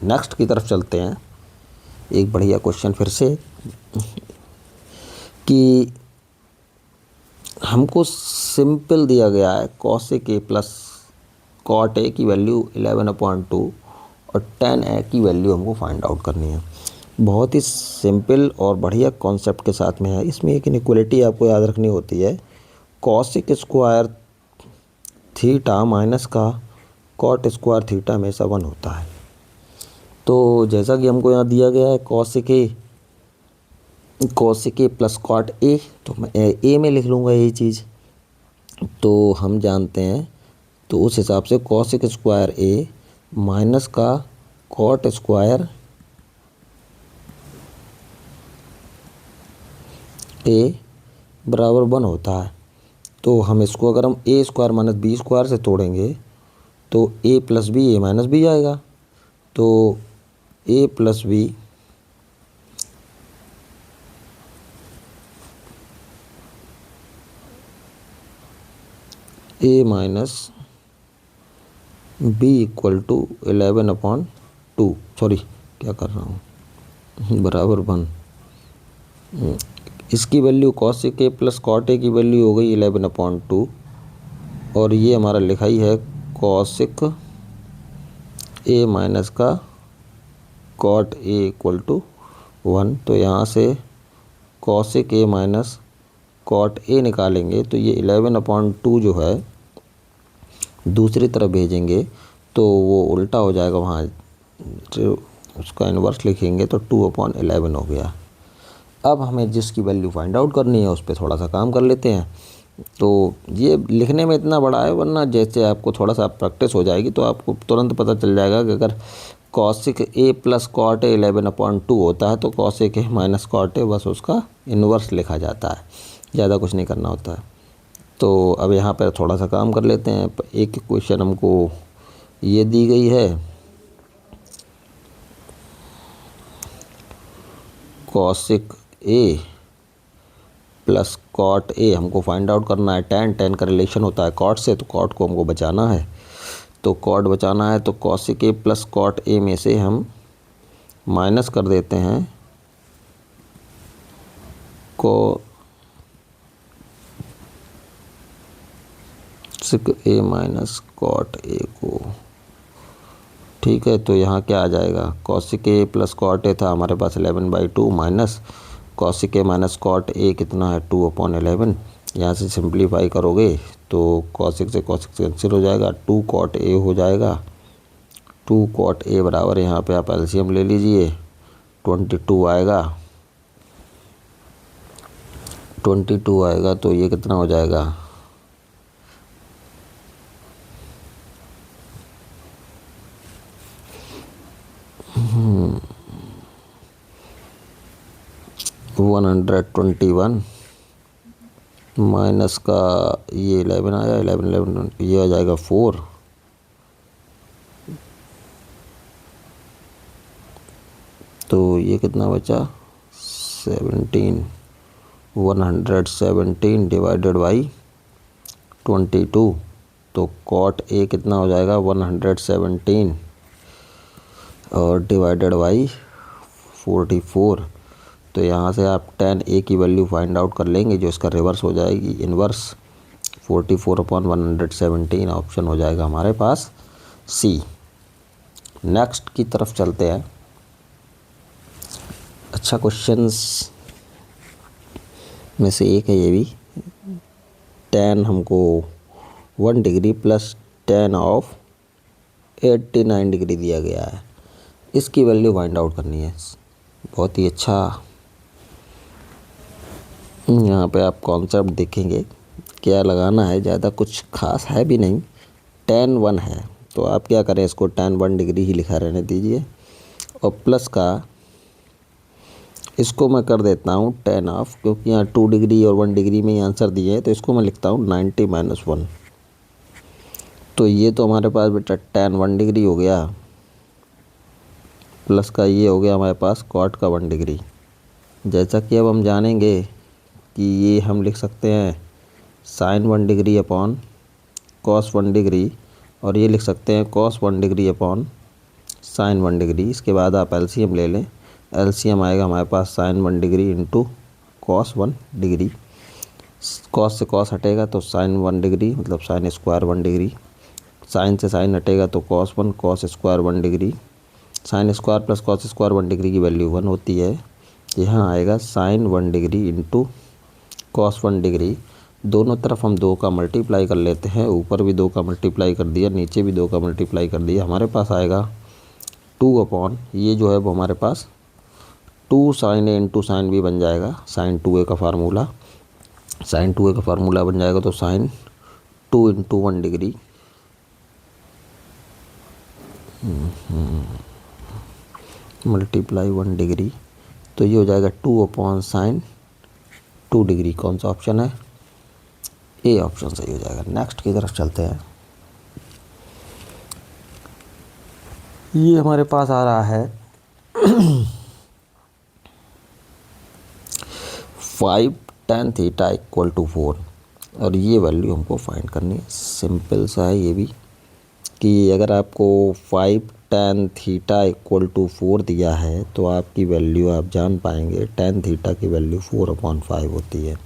नेक्स्ट की तरफ चलते हैं। एक बढ़िया क्वेश्चन फिर से, कि हमको सिंपल दिया गया है कॉसेक ए प्लस कॉट ए की वैल्यू 11/2 और tan ए की वैल्यू हमको फाइंड आउट करनी है। बहुत ही सिंपल और बढ़िया कॉन्सेप्ट के साथ में है। इसमें एक इनइक्वलिटी आपको याद रखनी होती है, कॉसेक स्क्वायर थीटा माइनस का कॉट स्क्वायर थीटा हमेशा 1 होता है। तो जैसा कि हमको यहाँ दिया गया है cosec A plus cot A, तो मैं ए में लिख लूँगा यही चीज़, तो हम जानते हैं। तो उस हिसाब से कॉसेक स्क्वायर ए माइनस का कॉट स्क्वायर ए बराबर 1 होता है। तो हम इसको अगर हम a square minus b square से तोड़ेंगे तो a plus b a minus b आएगा। तो a plus b a minus b equal to 11/2, sorry क्या कर रहा हूँ, बराबर 1। इसकी वैल्यू कॉसेक ए प्लस कॉट ए की वैल्यू हो गई 11/2 और ये हमारा लिखा ही है कॉसिक ए माइनस का कॉट ए इक्वल टू 1। तो यहाँ से cosec A minus cot A निकालेंगे तो ये 11/2 जो है दूसरी तरफ भेजेंगे तो वो उल्टा हो जाएगा, वहाँ जो उसका इन्वर्स लिखेंगे तो 2/11 हो गया। अब हमें जिसकी वैल्यू फाइंड आउट करनी है उस पर थोड़ा सा काम कर लेते हैं। तो ये लिखने में इतना बड़ा है, वरना जैसे आपको थोड़ा सा प्रैक्टिस हो जाएगी तो आपको तुरंत पता चल जाएगा कि अगर cosec A plus cot A 11/2 होता है तो cosec A minus cot A बस उसका इन्वर्स लिखा जाता है, ज़्यादा कुछ नहीं करना होता है। तो अब यहाँ पर थोड़ा सा काम कर लेते हैं। एक क्वेश्चन हमको ये दी गई है, cosec A plus cot A हमको फाइंड आउट करना है। tan का रिलेशन होता है कॉट से, तो कॉट को हमको बचाना है। तो कॉट बचाना है तो cosec A plus cot A में से हम माइनस कर देते हैं cosec A minus cot A को। ठीक है, तो यहाँ क्या आ जाएगा, cosec A plus cot A था हमारे पास 11/2 minus cosec A minus cot A कितना है 2/11। यहाँ से सिंप्लीफाई करोगे तो कॉसिक से कैंसिल हो जाएगा, 2 कॉट ए हो जाएगा। 2 कॉट ए बराबर, यहाँ पे आप एलसीएम ले लीजिए, 22 आएगा। 22 आएगा तो ये कितना हो जाएगा, 121 माइनस का ये 11 आया, 11 ये आ जाएगा 4। तो ये कितना बचा 17, 117 डिवाइडेड बाई 22। तो कॉट ए कितना हो जाएगा 117 और डिवाइडेड बाई 44। तो यहाँ से आप tan ए की वैल्यू फाइंड आउट कर लेंगे, जो इसका रिवर्स हो जाएगी इन्वर्स 44/117। ऑप्शन हो जाएगा हमारे पास सी। नेक्स्ट की तरफ चलते हैं। अच्छा क्वेश्चंस में से एक है ये भी, tan हमको 1 degree plus tan of 89 degree दिया गया है, इसकी वैल्यू फाइंड आउट करनी है। बहुत ही अच्छा यहाँ पे आप कॉन्सेप्ट देखेंगे, क्या लगाना है, ज़्यादा कुछ खास है भी नहीं। tan 1 है तो आप क्या करें, इसको tan 1 डिग्री ही लिखा रहने दीजिए और प्लस का इसको मैं कर देता हूँ tan ऑफ, क्योंकि यहाँ 2 डिग्री और 1 डिग्री में ही आंसर दिए हैं तो इसको मैं लिखता हूँ 90 - 1। तो ये तो हमारे पास बेटा tan 1 डिग्री हो गया, प्लस का ये हो गया हमारे पास cot का 1 डिग्री। जैसा कि अब हम जानेंगे कि ये हम लिख सकते हैं sin 1 degree upon cos 1 degree, और ये लिख सकते हैं cos 1 degree upon sin 1 degree. इसके बाद आप एलसीएम ले लें, एलसीएम आएगा हमारे पास sin 1 degree into cos 1 degree. cos से cos हटेगा तो sin 1 डिग्री मतलब sin स्क्वायर 1 डिग्री, sin से sin हटेगा तो cos 1 cos square 1 degree. sin square plus cos square 1 degree की वैल्यू 1 होती है। यहाँ आएगा sin 1 degree into cos 1 degree. दोनों तरफ हम 2 का मल्टीप्लाई कर लेते हैं, ऊपर भी 2 का मल्टीप्लाई कर दिया, नीचे भी 2 का मल्टीप्लाई कर दिया। हमारे पास आएगा 2 अपॉन ये जो है वो हमारे पास 2 sin a into sine B बन जाएगा, sin 2a का फार्मूला, sin 2a का फार्मूला बन जाएगा तो sin 2 into 1 degree multiply 1 degree, तो ये हो जाएगा 2 अपॉन sin 2 डिग्री। कौन सा ऑप्शन है, ए ऑप्शन सही हो जाएगा। नेक्स्ट की तरफ चलते हैं। ये हमारे पास आ रहा है 5 tan थीटा इक्वल टू 4, और ये वैल्यू हमको फाइंड करनी है। सिंपल सा है ये भी, कि अगर आपको 5 tan थीटा इक्वल टू 4 दिया है तो आपकी वैल्यू आप जान पाएंगे tan थीटा की वैल्यू 4/5 होती है।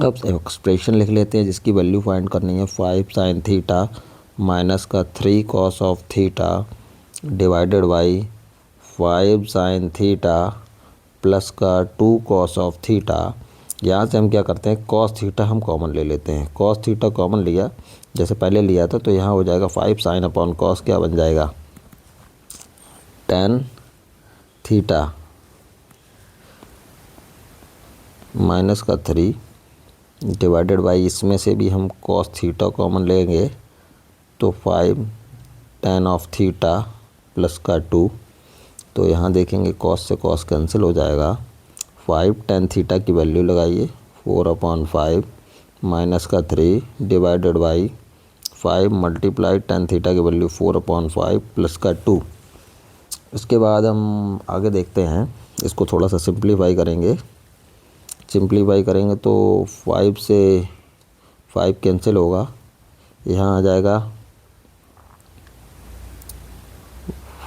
अब एक्सप्रेशन लिख लेते हैं जिसकी वैल्यू फाइंड करनी है। 5 साइन थीटा माइनस का 3 cos of theta divided by 5 sign theta plus का 2 कॉस ऑफ थीटा। यहाँ से हम क्या करते हैं, कॉस थीटा हम कॉमन ले लेते हैं। कॉस थीटा कॉमन लिया जैसे पहले लिया था, तो यहाँ हो जाएगा 5 साइन अपॉन कॉस, क्या बन जाएगा, tan थीटा माइनस का 3 डिवाइडेड बाई, इसमें से भी हम कॉस थीटा कॉमन लेंगे तो 5 tan ऑफ थीटा प्लस का 2। तो यहाँ देखेंगे कॉस से कॉस कैंसिल हो जाएगा। 5 tan थीटा की वैल्यू लगाइए 4/5 माइनस का 3 divided by 5 multiply tan theta की वैल्यू 4/5 प्लस का 2। इसके बाद हम आगे देखते हैं, इसको थोड़ा सा सिंप्लीफाई करेंगे। सिंप्लीफाई करेंगे तो 5 से 5 कैंसिल होगा, यहाँ आ जाएगा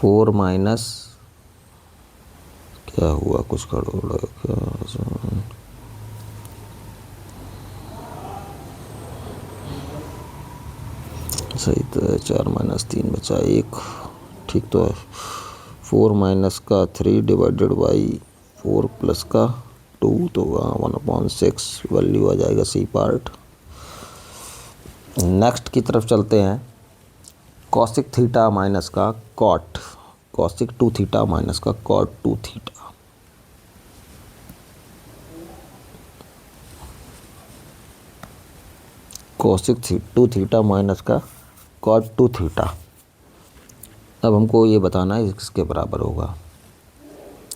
4 माइनस, क्या हुआ, कुछ गड़बड़ है क्या, सही तो है, 4 माइनस 3 बचा 1, ठीक तो है। 4 माइनस का 3 डिवाइडेड बाई 4 प्लस का 2, तो 1/6 वैल्यू आ जाएगा सी पार्ट। नेक्स्ट की तरफ चलते हैं। कॉसिक थीटा माइनस का कॉट, कॉसिक 2 थीटा माइनस का cot 2 theta. Cosec 2 theta minus का कॉट 2 थीटा। अब हमको ये बताना है किसके बराबर होगा।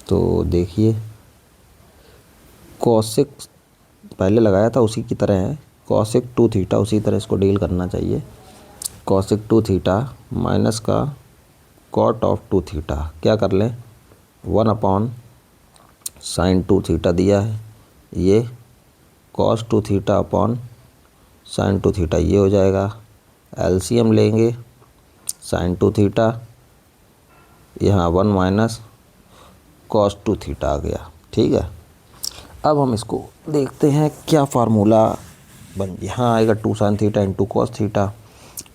तो देखिए, कॉसिक पहले लगाया था उसी की तरह है, कॉसिक 2 थीटा उसी तरह इसको डील करना चाहिए। कॉसिक 2 थीटा माइनस का कॉट ऑफ 2 थीटा, क्या कर लें, 1 साइन 2 थीटा दिया है, ये cos 2 theta upon sine 2 theta, ये हो जाएगा। एलसीएम लेंगे, साइन 2 थीटा, यहाँ 1 माइनस कॉस 2 थीटा आ गया, ठीक है। अब हम इसको देखते हैं क्या फार्मूला यहाँ आएगा, 2 sine theta into cos theta,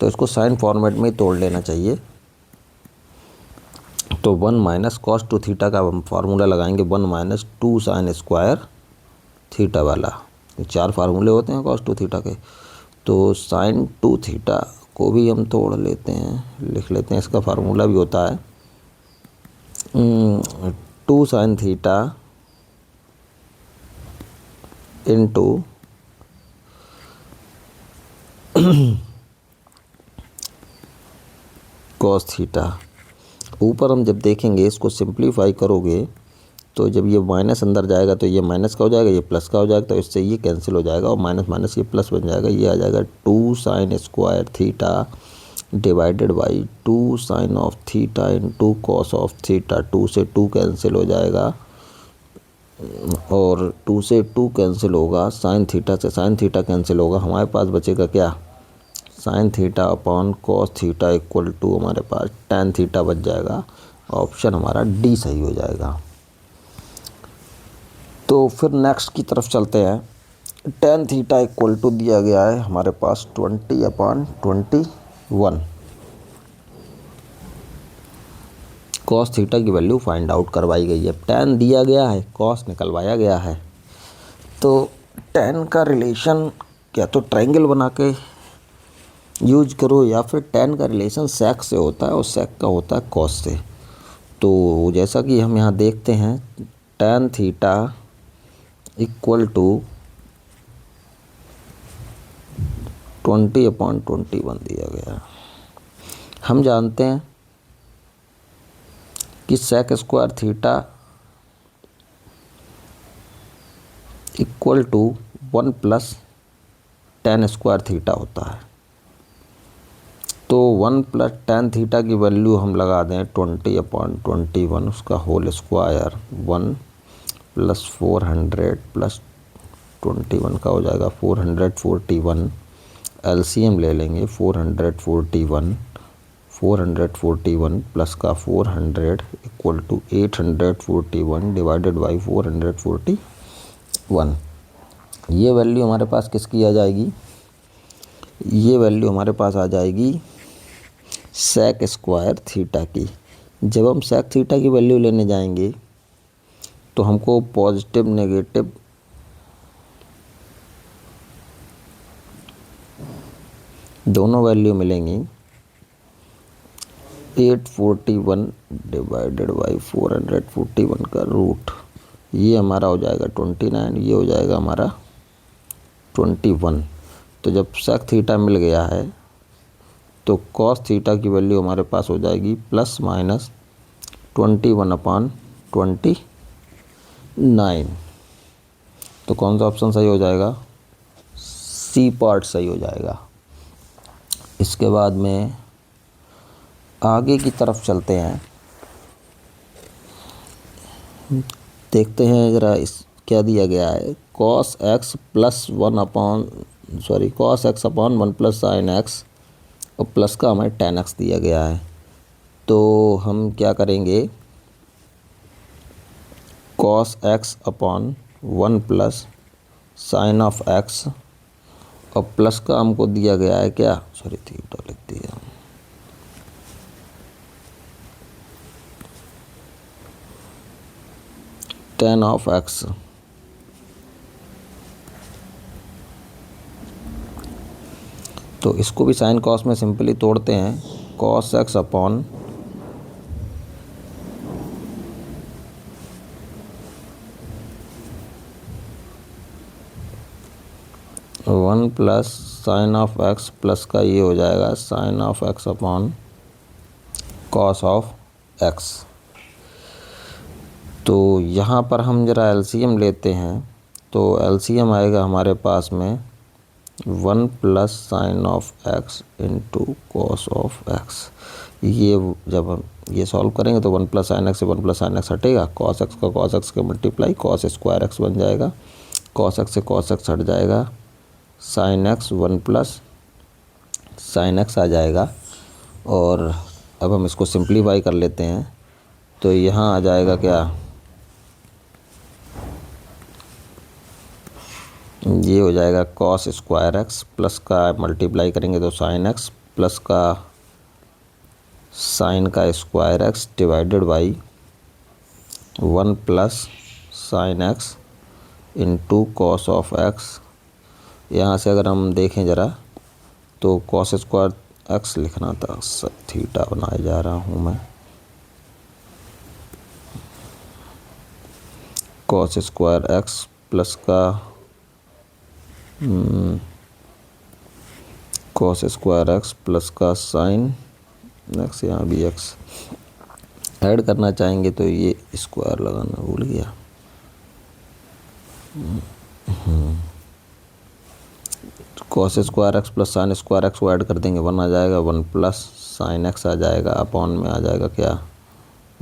तो इसको साइन फॉर्मेट में ही तोड़ लेना चाहिए। तो 1 माइनस कॉस 2 थीटा का हम फार्मूला लगाएंगे 1 माइनस 2 साइन स्क्वायर थीटा वाला। 4 फार्मूले होते हैं कॉस 2 थीटा के, तो साइन 2 थीटा को भी हम तोड़ लेते हैं, लिख लेते हैं, इसका फार्मूला भी होता है 2 sine theta into cos theta. ऊपर हम जब देखेंगे इसको सिंप्लीफाई करोगे तो जब ये माइनस अंदर जाएगा तो ये माइनस का हो जाएगा, ये प्लस का हो जाएगा, तो इससे ये कैंसिल हो जाएगा और माइनस माइनस ये प्लस बन जाएगा। ये आ जाएगा 2 sine square theta divided by 2 sine of theta into cos of theta. 2 से 2 कैंसिल हो जाएगा और 2 से 2 कैंसिल होगा, साइन थीटा से साइन थीटा कैंसिल होगा, हमारे पास बचेगा क्या, sine theta upon cos theta equal to हमारे पास tan थीटा बच जाएगा। ऑप्शन हमारा डी सही हो जाएगा। तो फिर नेक्स्ट की तरफ चलते हैं। tan थीटा इक्वल टू दिया गया है हमारे पास 20/21। कॉस थीटा की वैल्यू फाइंड आउट करवाई गई है, tan दिया गया है, कॉस निकलवाया गया है। तो tan का रिलेशन क्या तो ट्रायंगल बना के यूज करो या फिर tan का रिलेशन sec से होता है और sec का होता है cos से। तो जैसा कि हम यहाँ देखते हैं tan थीटा इक्वल टू 20/21 दिया गया है। हम जानते हैं कि sec square theta equal to 1 plus tan square theta होता है। तो 1 प्लस tan थीटा की वैल्यू हम लगा दें 20/21, उसका होल स्क्वायर 1 प्लस 400 प्लस 21 का हो जाएगा 441। एलसीएम ले लेंगे 441 प्लस का 400 इक्वल टू 841 डिवाइडेड बाई 441। ये वैल्यू हमारे पास किसकी आ जाएगी, ये वैल्यू हमारे पास आ जाएगी सेक स्क्वायर थीटा की। जब हम सेक थीटा की वैल्यू लेने जाएंगे तो हमको पॉजिटिव नेगेटिव दोनों वैल्यू मिलेंगी। 841 डिवाइडेड बाई 441 का रूट, ये हमारा हो जाएगा 29, ये हो जाएगा हमारा 21। तो जब सेक थीटा मिल गया है तो कॉस थीटा की वैल्यू हमारे पास हो जाएगी प्लस माइनस 21/29। तो कौन सा ऑप्शन सही हो जाएगा, सी पार्ट सही हो जाएगा। इसके बाद में आगे की तरफ चलते हैं, देखते हैं ज़रा इस क्या दिया गया है। cos x plus 1/1 plus sine x और प्लस का हमें tan x दिया गया है। तो हम क्या करेंगे, cos x/1 plus sign of x और प्लस का हमको दिया गया है क्या, थीटा लिख दिया, tan ऑफ x। तो इसको भी साइन कॉस में सिंपली तोड़ते हैं। cos x/1 plus sign of x plus का ये हो जाएगा sign of x/cos of x। तो यहाँ पर हम ज़रा एलसीएम लेते हैं, तो एलसीएम आएगा हमारे पास में 1 plus sign of x into cos of x। ये जब हम ये सॉल्व करेंगे तो 1 प्लस साइन एक्स से 1 प्लस साइन एक्स हटेगा, कॉस एक्स का कॉस एक्स का मल्टीप्लाई कॉस स्क्वायर एक्स बन जाएगा, कॉस एक्स से कॉस एक्स हट जाएगा, sine x 1 plus sine x आ जाएगा। और अब हम इसको सिंप्लीफाई कर लेते हैं, तो यहाँ आ जाएगा क्या, ये हो जाएगा कॉस स्क्वायर एक्स प्लस का मल्टीप्लाई करेंगे तो साइन एक्स प्लस का साइन का square x divided by 1 plus sine x into cos of x. यहाँ से अगर हम देखें ज़रा तो कॉस स्क्वायर एक्स लिखना था, थीटा बनाए जा रहा हूँ मैं, कॉस स्क्वायर एक्स प्लस का कॉस स्क्वायर एक्स प्लस का साइन एक्स, यहाँ भी एक्स ऐड करना चाहेंगे तो ये स्क्वायर लगाना भूल गया। Cos square x plus sine square x को ऐड कर देंगे, 1 आ जाएगा, 1 प्लस साइन एक्स आ जाएगा, अपॉन में आ जाएगा क्या,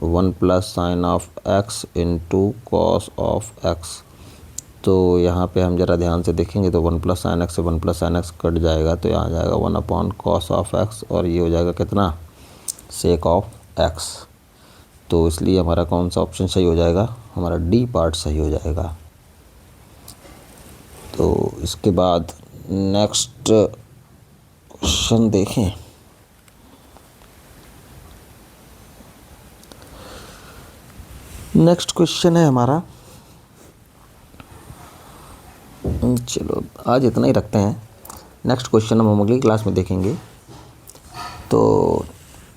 1 plus sign of x into cos of x. तो यहाँ पे हम ज़रा ध्यान से देखेंगे तो 1 प्लस साइन एक्स से 1 प्लस साइन एक्स कट जाएगा, तो यहाँ आ जाएगा 1 अपॉन कॉस ऑफ एक्स, और ये हो जाएगा कितना, सेक ऑफ एक्स। तो इसलिए हमारा कौन सा ऑप्शन सही हो जाएगा, हमारा डी पार्ट सही हो जाएगा। तो इसके बाद नेक्स्ट क्वेश्चन देखें। नेक्स्ट क्वेश्चन है हमारा, चलो आज इतना ही रखते हैं, नेक्स्ट क्वेश्चन हम अगली क्लास में देखेंगे। तो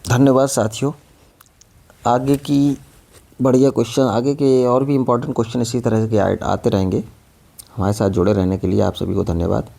धन्यवाद साथियों, आगे की बढ़िया क्वेश्चन, आगे के और भी इम्पोर्टेंट क्वेश्चन इसी तरह के आते रहेंगे। हमारे साथ जुड़े रहने के लिए आप सभी को धन्यवाद।